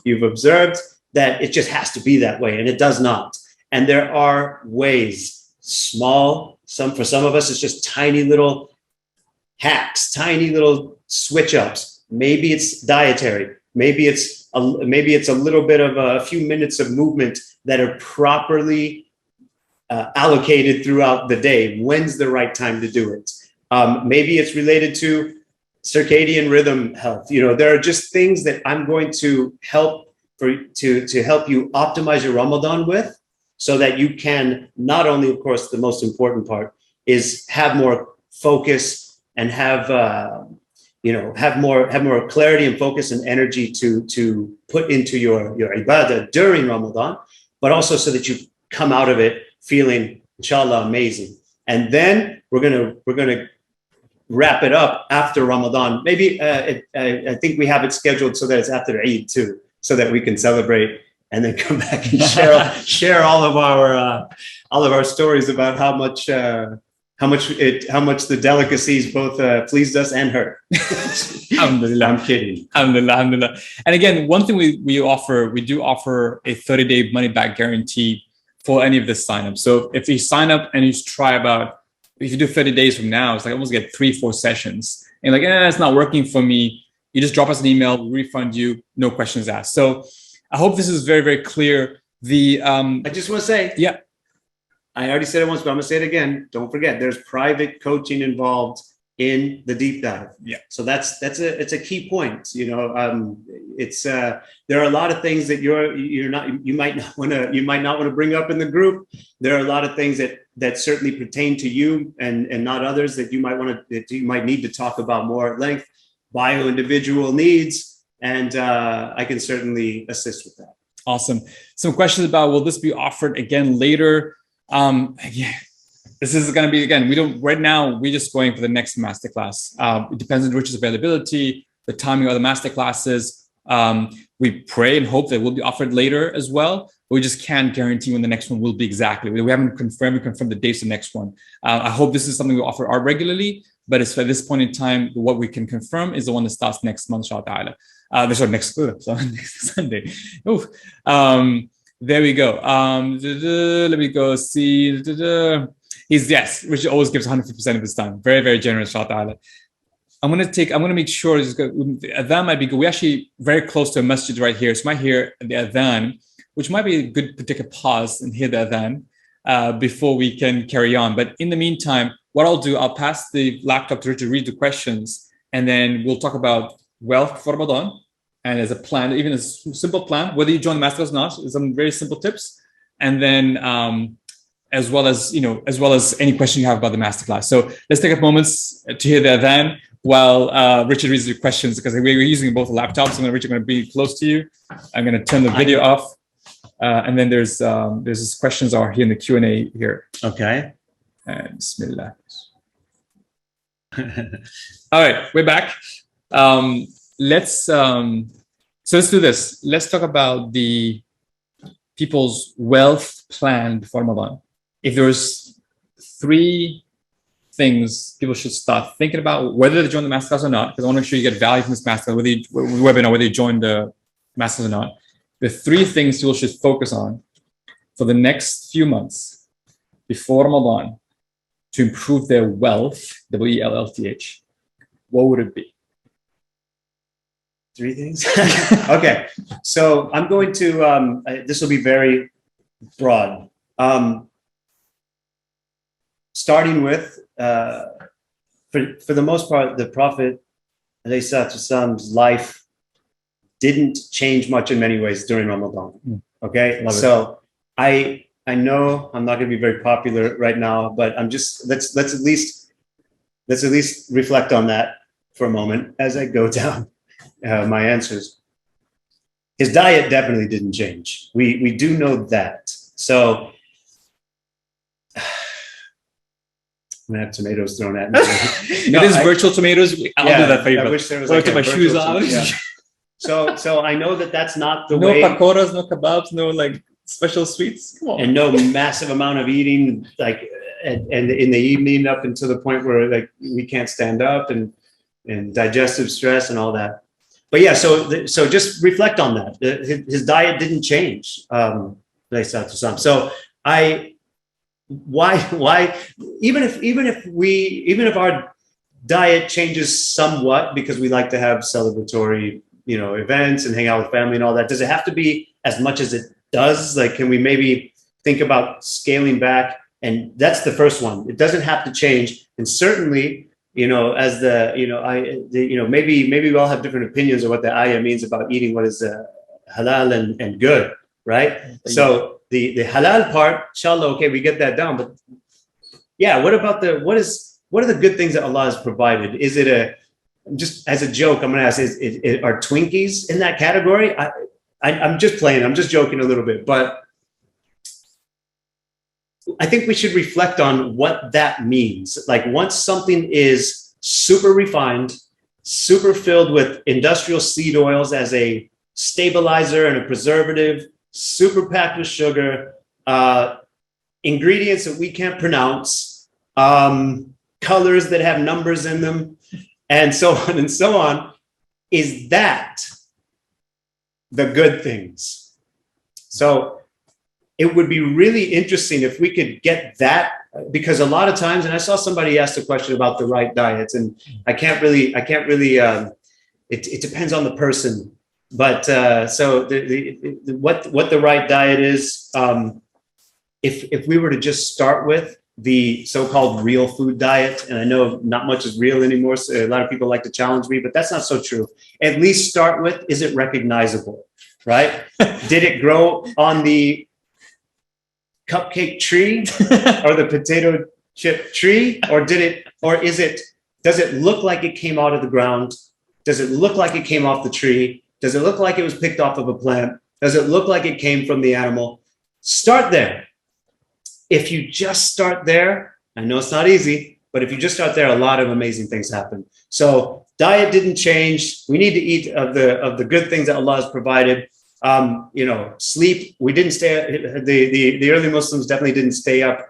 you've observed, that it just has to be that way, and it does not. And there are ways, for some of us, it's just tiny little hacks, tiny little switch ups. Maybe it's dietary. Maybe it's a little bit of a few minutes of movement that are properly allocated throughout the day. When's the right time to do it? Maybe it's related to circadian rhythm health. There are just things that I'm going to help you optimize your Ramadan with, so that you can not only, of course, the most important part is have more focus and have more clarity and focus and energy to put into your ibadah during Ramadan, but also so that you come out of it feeling, inshallah, amazing. And then we're gonna wrap it up after Ramadan. Maybe I think we have it scheduled so that it's after Eid too, so that we can celebrate and then come back and share all of our stories about how much the delicacies both pleased us and hurt. Alhamdulillah. I'm kidding. Alhamdulillah, alhamdulillah. And again, one thing we do offer a 30-day money back guarantee for any of the signups. So if you sign up and you try if you do 30 days from now, it's like almost get 3-4 sessions. And like, it's not working for me. You just drop us an email, we'll refund you, no questions asked. So I hope this is very, very clear. I just want to say, yeah, I already said it once, but I'm gonna say it again. Don't forget, there's private coaching involved in the deep dive. Yeah. So it's a key point. You know, there are a lot of things that you might not want to bring up in the group. There are a lot of things that certainly pertain to you and not others that you might need to talk about more at length. Bio individual needs, and I can certainly assist with that. Awesome. Some questions about, will this be offered again later? Yeah, this is going to be, again, right now, we're just going for the next masterclass. It depends on Rich's availability, the timing of the masterclasses. We pray and hope that will be offered later as well. But we just can't guarantee when the next one will be exactly. We haven't confirmed the dates of the next one. I hope this is something we offer regularly, but it's at this point in time, what we can confirm is the one that starts next month, inshallah. Next Sunday. There we go. Let me go see. Richard always gives 150% of his time. Very, very generous, inshallah. I'm going to make sure the adhan might be good. We're actually very close to a masjid right here. So you might hear the adhan, which might be a good to take a pause and hear the adhan before we can carry on. But in the meantime, what I'll do, I'll pass the laptop to Richard, read the questions, and then we'll talk about Wellth for Ramadan. And as a plan, even a simple plan, whether you join the masterclass or not, some very simple tips. And then as well as any question you have about the masterclass. So let's take a moment to hear the adhan while Richard reads the questions, because we're using both laptops. Richard, I'm going to be close to you. I'm going to turn the video off. And then there's these questions are here in the Q&A here. Okay. And Bismillah. All right, we're back. Let's do this. Let's talk about the people's wealth plan before Ramadan. If there's 3 things people should start thinking about, whether they join the masterclass or not, because I want to make sure you get value from this masterclass, whether you join the masterclass or not. The 3 things people should focus on for the next few months before Ramadan to improve their wealth, W-E-L-L-T-H, what would it be? 3 things? Okay. So I'm going to, this will be very broad. Starting with, for the most part, the Prophet ﷺ's life didn't change much in many ways during Ramadan. Okay. So I know I'm not going to be very popular right now, but I'm just, let's at least reflect on that for a moment as I go down my answers. His diet definitely didn't change. We do know that. So I'm gonna have tomatoes thrown at me. No, it is virtual tomatoes. I'll do that for you. I wish there was like my shoes on. Yeah. So I know that's not the no way. No pakoras, no kebabs, no like special sweets. Come on. And no massive amount of eating, like and in the evening up until the point where like we can't stand up and digestive stress and all that. But yeah, so just reflect on that. His diet didn't change. So why even if our diet changes somewhat because we like to have celebratory events and hang out with family and all that, does it have to be as much as it does? Like, can we maybe think about scaling back? And that's the first one. It doesn't have to change. And certainly, as maybe we all have different opinions of what the ayah means about eating what is halal and good, right? So the halal part, inshallah, okay, we get that down. But yeah, what about what are the good things that Allah has provided? Is it just as a joke, I'm going to ask, are Twinkies in that category? I'm just playing. I'm just joking a little bit, but I think we should reflect on what that means. Like once something is super refined, super filled with industrial seed oils as a stabilizer and a preservative, super packed with sugar, ingredients that we can't pronounce, colors that have numbers in them, and so on and so on, is that the good things? So it would be really interesting if we could get that, because a lot of times, and I saw somebody ask a question about the right diets, and it depends on the person. But so what the right diet is, if we were to just start with the so-called real food diet, and I know not much is real anymore, so a lot of people like to challenge me, but that's not so true. At least start with, is it recognizable, right? Did it grow on the cupcake tree or the potato chip tree, or does it look like it came out of the ground? Does it look like it came off the tree? Does it look like it was picked off of a plant? Does it look like it came from the animal? Start there. If you just start there, I know it's not easy, but if you just start there, a lot of amazing things happen. So diet didn't change. We need to eat of the good things that Allah has provided. Sleep. We didn't stay. The early Muslims definitely didn't stay up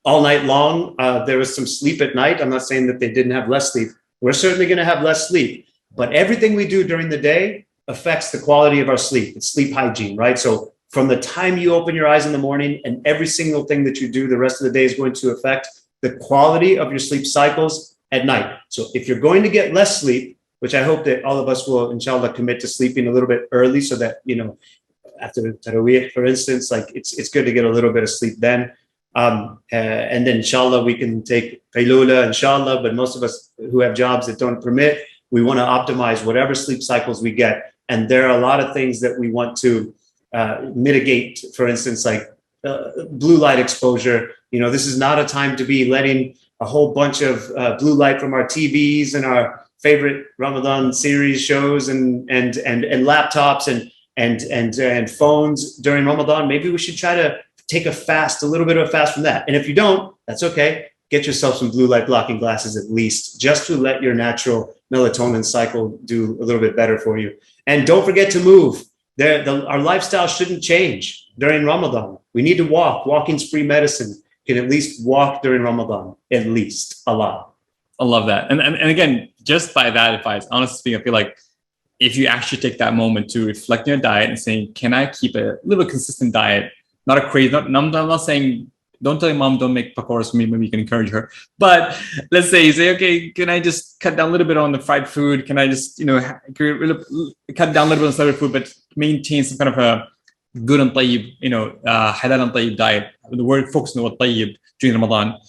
all night long. There was some sleep at night. I'm not saying that they didn't have less sleep. We're certainly going to have less sleep, but everything we do during the day affects the quality of our sleep. It's sleep hygiene, right? So from the time you open your eyes in the morning, and every single thing that you do the rest of the day is going to affect the quality of your sleep cycles at night. So if you're going to get less sleep, which I hope that all of us will, inshallah, commit to sleeping a little bit early, so that, after Taraweeh, for instance, like it's good to get a little bit of sleep then. And then inshallah, we can take Qaylula, inshallah, but most of us who have jobs that don't permit, we want to optimize whatever sleep cycles we get. And there are a lot of things that we want to mitigate, for instance, like blue light exposure. This is not a time to be letting a whole bunch of blue light from our TVs and our favorite Ramadan series shows and laptops and phones during Ramadan. Maybe we should try to take a little bit of a fast from that. And if you don't, that's okay. Get yourself some blue light blocking glasses at least, just to let your natural melatonin cycle do a little bit better for you. And don't forget to move. Our lifestyle shouldn't change during Ramadan. We need to walk. Walking's free medicine. You can at least walk during Ramadan, at least a lot. I love that. And again, just by that advice, honestly speaking, I feel like if you actually take that moment to reflect on your diet and saying, can I keep a little consistent diet? Not a crazy, I'm not saying, don't tell your mom, don't make pakoras for me, maybe you can encourage her. But let's say you say, okay, can I just cut down a little bit on the fried food? Can I just, cut down a little bit on solid food, but maintain some kind of a good and tayyib, halal and tayyib diet. The word focused on what tayyib during Ramadan.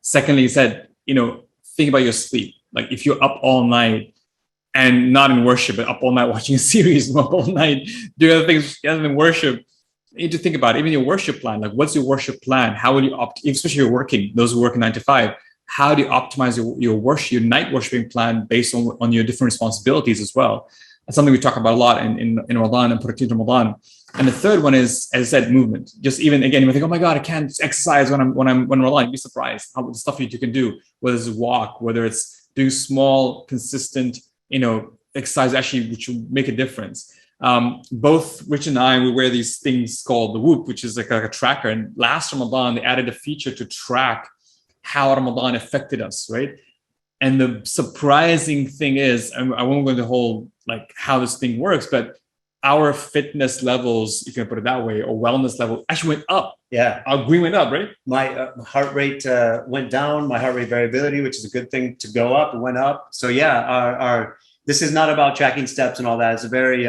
Secondly, you said, think about your sleep. Like if you're up all night and not in worship, but up all night watching a series, up all night doing other things other than worship, you need to think about even your worship plan. Like what's your worship plan? How will you especially if you're working, those who work 9 to 5, how do you optimize your worship, your night worshiping plan based on your different responsibilities as well? That's something we talk about a lot in Ramadan and Productivity Ramadan. And the third one is, as I said, movement. Just even again, you think, oh my God, I can't exercise when Ramadan. You'd be surprised how the stuff you can do, whether it's walk, whether it's doing small, consistent, exercise actually, which will make a difference. Both Rich and I, we wear these things called the Whoop, which is like a tracker. And last Ramadan, they added a feature to track how Ramadan affected us, right? And the surprising thing is, and I won't go into the whole like how this thing works, but our fitness levels, if you can put it that way, or wellness level actually went up. Yeah. Our green went up, right? My heart rate went down. My heart rate variability, which is a good thing to go up, went up. So yeah, this is not about tracking steps and all that. It's a very,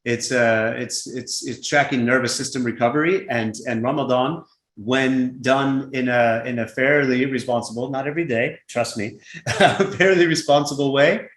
it's tracking nervous system recovery, and Ramadan, when done in a fairly responsible, not every day, trust me, fairly responsible way,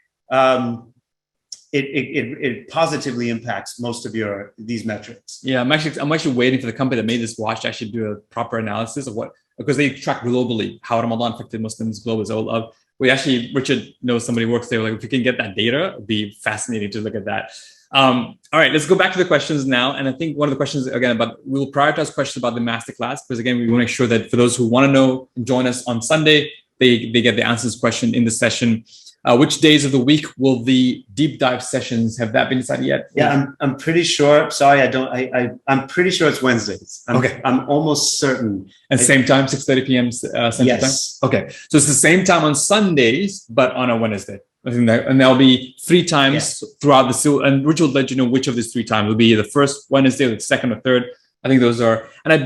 it positively impacts most of these metrics. Yeah, I'm actually waiting for the company that made this watch to actually do a proper analysis of because they track globally how Ramadan affected Muslims globally. So Richard knows somebody who works there. Like if you can get that data, it'd be fascinating to look at that. All right, let's go back to the questions now. And I think one of the questions, again, we'll prioritize questions about the masterclass, because again, we want to make sure that for those who want to know, join us on Sunday, they get the answers question in the session. Which days of the week will the deep dive sessions, have that been decided yet? Yeah, I'm pretty sure. Sorry, I'm pretty sure it's Wednesdays. I'm almost certain. And same time, 6:30 p.m. Central Yes. Time? Okay. So it's the same time on Sundays, but on a Wednesday. I think that, and there'll be 3 times throughout the, and Rich will let you know which of these 3 times will be the first Wednesday, or the second or third. I think those are, and I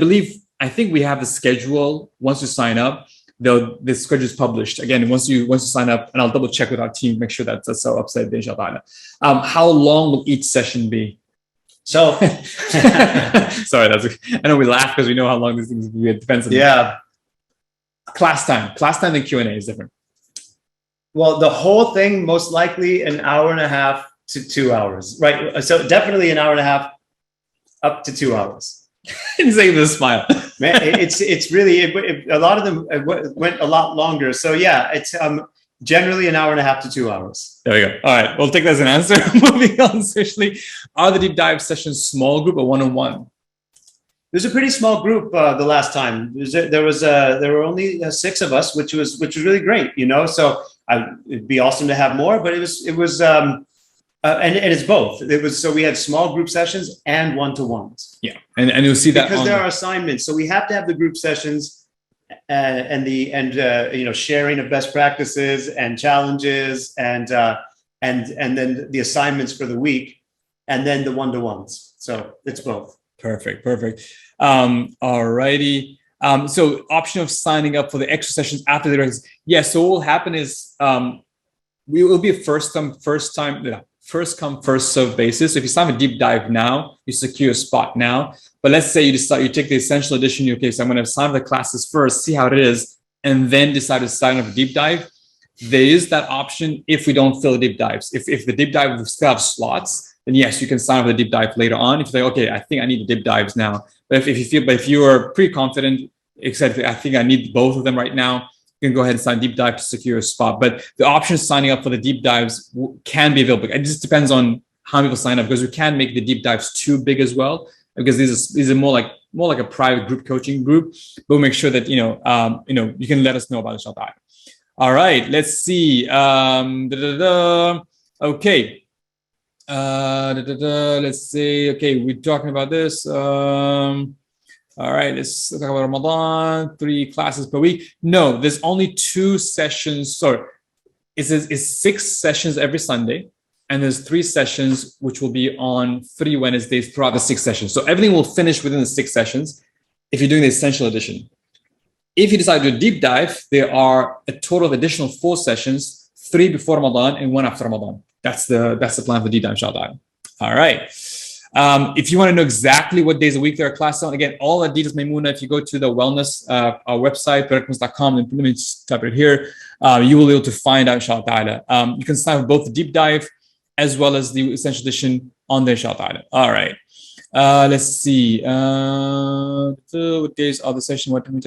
think we have the schedule. Once you sign up, the schedule is published. Again, once you sign up, and I'll double check with our team, make sure that's so upside down, inshallah. How long will each session be? So, sorry, I know we laugh because we know how long these things will be. It depends on class time and Q&A is different. Well, the whole thing, most likely an hour and a half to 2 hours, right? So definitely an hour and a half up to 2 hours. Say with a smile. Man, it's really, a lot of them went a lot longer. So yeah, it's generally an hour and a half to 2 hours. There we go. All right, we'll take that as an answer. Moving on, especially, are the deep dive sessions small group or one-on-one? There's a pretty small group the last time. There were only 6 of us, which was really great, you know. So it'd be awesome to have more, but it was and it's both. So we had small group sessions and one-to-ones. Yeah, and you'll see that because there are assignments. So we have to have the group sessions and you know, sharing of best practices and challenges and then the assignments for the week, and then the one-to-ones. So it's both. Perfect. All righty. So option of signing up for the extra sessions after the regular. Yeah. So what will happen is we will be a first come, first serve basis. So if you sign a deep dive now, you secure a spot now. But let's say you take the essential edition. Okay, so I'm going to sign up the classes first, see how it is, and then decide to sign up a deep dive. There is that option if we don't fill the deep dives. If the deep dive will still have slots, then yes, you can sign up for the deep dive later on. If you're like, okay, I think I need the deep dives now. But if you are pretty confident, except I think I need both of them right now, you can go ahead and sign deep dive to secure a spot. But the option of signing up for the deep dives can be available. It just depends on how many people sign up, because we can make the deep dives too big as well, because these are more like a private group coaching group. But we'll make sure that you can let us know about the inshallah. All right, let's see. Okay. Let's see. Okay, we're talking about this. All right, let's talk about Ramadan. 3 classes per week. No, there's only 2 sessions. Sorry, it's 6 sessions every Sunday, and there's 3 sessions which will be on 3 Wednesdays throughout the 6 sessions. So everything will finish within the 6 sessions if you're doing the essential edition. If you decide to do a deep dive, there are a total of additional 4 sessions, 3 before Ramadan and 1 after Ramadan. That's the plan for deep dive, inshallah. All right. If you want to know exactly what days a week there are classes on, again, all the details, Maimuna, if you go to the Wellness our website, Productivenesscom, and let me just type it here, you will be able to find out, inshallah. You can sign up both the deep dive as well as the essential edition on the inshallah. All right. Let's see. What days are the session? What time?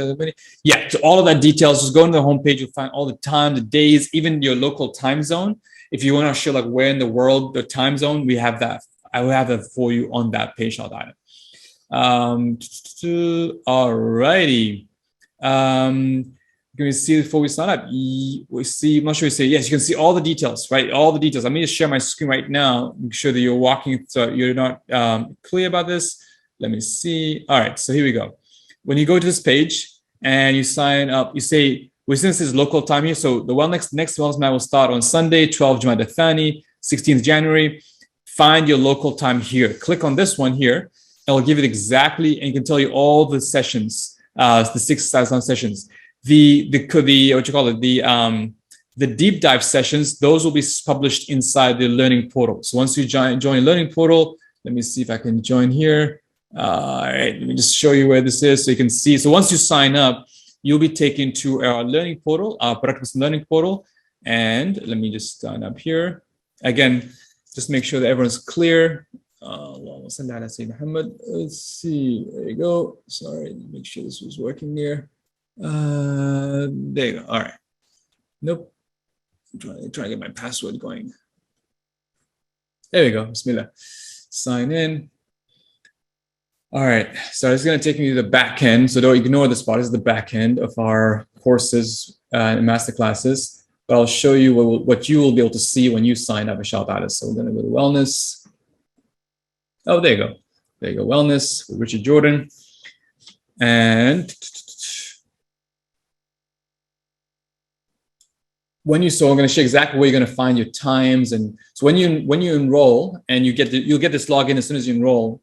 Yeah, to all of that details, just go to the homepage. You'll find all the time, the days, even your local time zone. If you want to show like where in the world, the time zone, we have that. I will have that for you on that page. All righty. Can we see before we sign up? We see, I'm not sure you say, yes, you can see all the details, right? All the details. Let me just share my screen right now. Make sure that you're walking, so you're not clear about this. Let me see. All right, so here we go. When you go to this page and you sign up, you say, well, since this is local time here, so the next Wellness Masterclass will start on Sunday, 12 Jumada-II, 16th January. Find your local time here. Click on this one here. It'll give it exactly, and you can tell you all the sessions, the 6 sessions. The deep dive sessions, those will be published inside the learning portal. So once you join the learning portal, let me see if I can join here. All right, let me just show you where this is so you can see. So once you sign up, you'll be taken to our learning portal, our Productiveness learning portal. And let me just sign up here. Again, just make sure that everyone's clear. Let's see, there you go. Sorry, make sure this was working here. There you go. All right. Nope. I'm trying to get my password going. There we go. Bismillah. Sign in. All right. So it's going to take me to the back end. So don't ignore this part. This is the back end of our courses and master classes. But I'll show you what you will be able to see when you sign up, inshallah. So we're going to go to Wellness. Oh, there you go. There you go. Wellness with Richard Jordan. And I'm going to show you exactly where you're going to find your times. And so when you enroll and you'll get this login as soon as you enroll.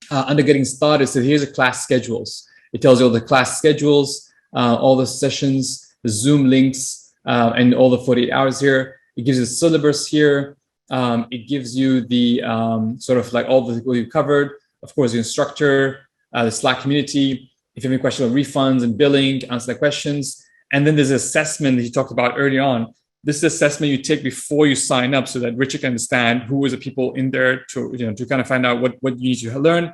Under getting started, so here's the class schedules. It tells you all the class schedules, all the sessions, the Zoom links, and all the 48 hours here. It gives you the syllabus here. It gives you the sort of like all the people you covered. Of course, the instructor, the Slack community. If you have any questions about refunds and billing, answer the questions. And then there's an assessment that you talked about earlier on. This is assessment you take before you sign up so that Richard can understand who is the people in there to kind of find out what you need to learn.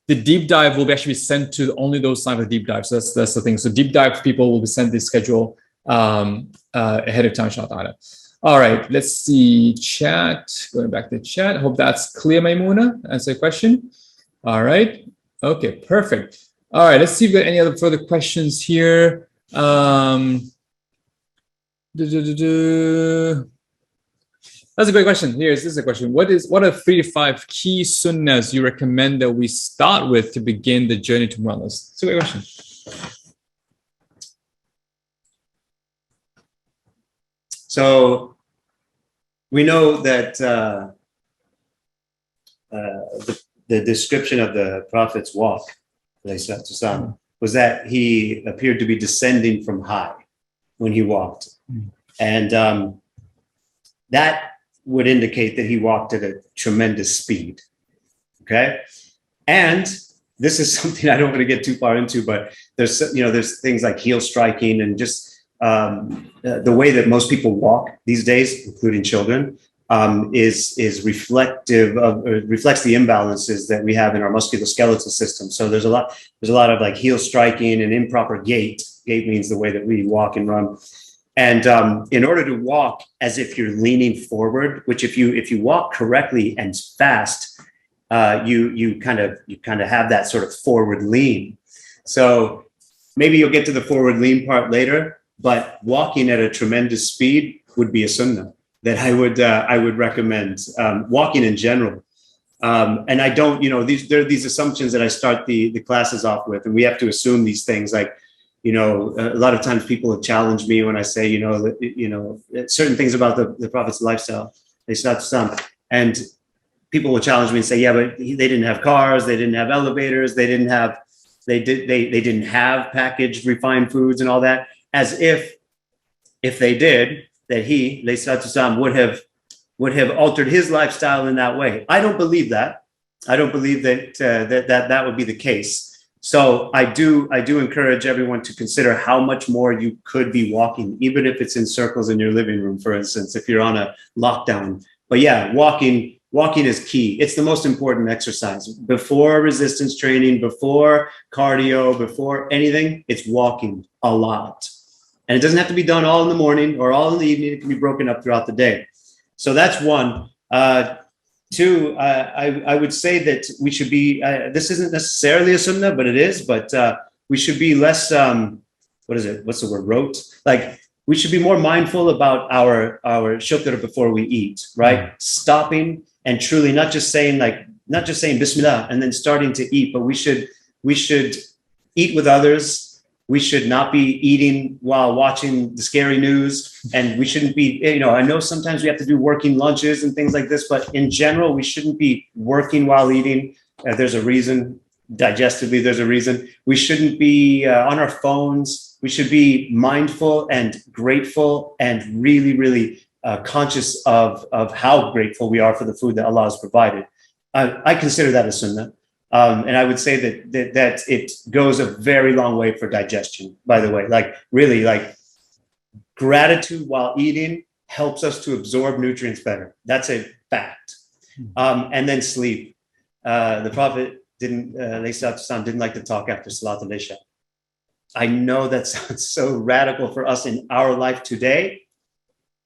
The deep dive will actually be sent to only those sign for deep dive. So that's the thing. So deep dive people will be sent this schedule ahead of time, inshallah. All right, let's see chat. Going back to chat. Hope that's clear, Maimuna. Answer your question. All right. Okay, perfect. All right, let's see if we got any other further questions here. That's a great question. This is a question. What are 3 to 5 key sunnahs you recommend that we start with to begin the journey to wellness? It's a great question. So we know that the description of the Prophet's walk was that he appeared to be descending from high when he walked. And that would indicate that he walked at a tremendous speed. Okay. And this is something I don't want to get too far into, but there's things like heel striking and just the way that most people walk these days, including children, is reflects the imbalances that we have in our musculoskeletal system. So there's a lot of like heel striking and improper gait. Gait means the way that we walk and run. And in order to walk as if you're leaning forward, which if you walk correctly and fast, you kind of have that sort of forward lean. So maybe you'll get to the forward lean part later, but walking at a tremendous speed would be a sunnah that I would recommend. Walking in general. And I don't, there are these assumptions that I start the classes off with, and we have to assume these things like, a lot of times people have challenged me when I say, certain things about the Prophet's lifestyle. And people will challenge me and say, yeah, but they didn't have cars, they didn't have elevators, they didn't have packaged refined foods and all that, as if they did, that he, would have altered his lifestyle in that way. I don't believe that. I don't believe that would be the case. So I do encourage everyone to consider how much more you could be walking, even if it's in circles in your living room, for instance, if you're on a lockdown. But yeah, walking is key. It's the most important exercise. Before resistance training, before cardio, before anything, it's walking a lot. And it doesn't have to be done all in the morning or all in the evening. It can be broken up throughout the day. So that's one. Two, I would say that we should be, this isn't necessarily a sunnah, but it is, but we should be less, what's the word, rote? Like, we should be more mindful about our shukr before we eat, right? Stopping and truly not just saying Bismillah and then starting to eat, but we should eat with others. We should not be eating while watching the scary news, and we shouldn't be, I know sometimes we have to do working lunches and things like this, but in general, we shouldn't be working while eating. There's a reason, digestively, there's a reason. We shouldn't be on our phones. We should be mindful and grateful and really, really conscious of how grateful we are for the food that Allah has provided. I consider that a sunnah. And I would say that it goes a very long way for digestion, by the way. Like, really, like, gratitude while eating helps us to absorb nutrients better. That's a fact. And then sleep. The Prophet didn't like to talk after Salat al-Isha. I know that sounds so radical for us in our life today.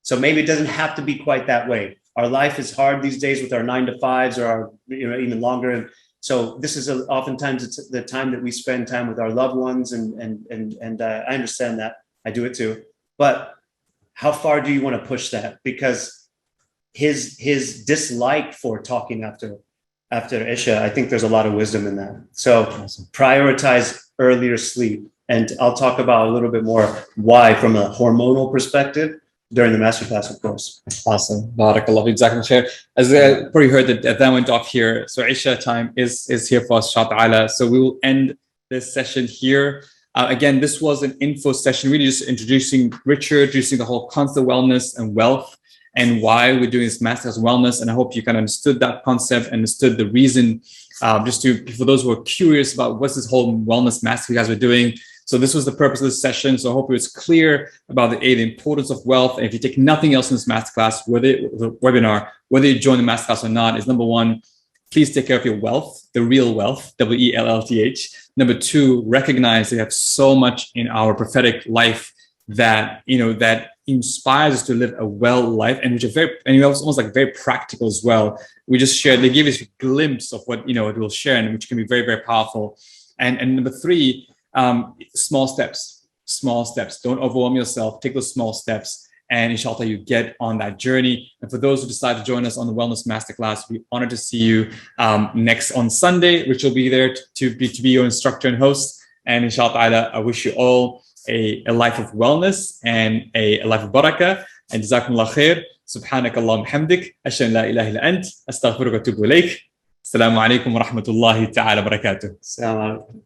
So maybe it doesn't have to be quite that way. our life is hard these days with our 9-to-5s or our, even longer. And so this is oftentimes it's the time that we spend time with our loved ones. And I understand that. I do it too. But how far do you want to push that? Because his dislike for talking after Isha, I think there's a lot of wisdom in that. So prioritize earlier sleep. And I'll talk about a little bit more why from a hormonal perspective during the masterclass, of course. Awesome. Barakallah. Exactly. As I probably heard that went off here. So Isha time is here for us, inshallah. So we will end this session here. Again, this was an info session, really just introducing the whole concept of wellness and wealth and why we're doing this masterclass wellness. And I hope you kind of understood that concept, understood the reason, for those who are curious about what's this whole wellness master you guys are doing. So this was the purpose of this session. So I hope it was clear about the importance of wealth. And if you take nothing else in this masterclass, the webinar, whether you join the masterclass or not, is number one, please take care of your wealth, the real wealth, WELLTH. Number two, recognize that you have so much in our prophetic life that, that inspires us to live a well life, and which are almost like very practical as well. We just shared, they gave us a glimpse of what, it will share, and which can be very, very powerful. And number three, small steps. Don't overwhelm yourself. Take those small steps, and inshallah, you get on that journey. And for those who decide to join us on the Wellness Masterclass, we're honored to see you next on Sunday, which will be there to be your instructor and host. And inshallah, I wish you all a life of wellness and a life of barakah. And jazakumullah khair. Subhanak Allahumma hamdik. Ashhadu an la ilaha illa ant. Astaghfiruka wa atubu ilayk. Assalamu alaikum wa rahmatullahi ta'ala barakatuh. Assalamu alaikum.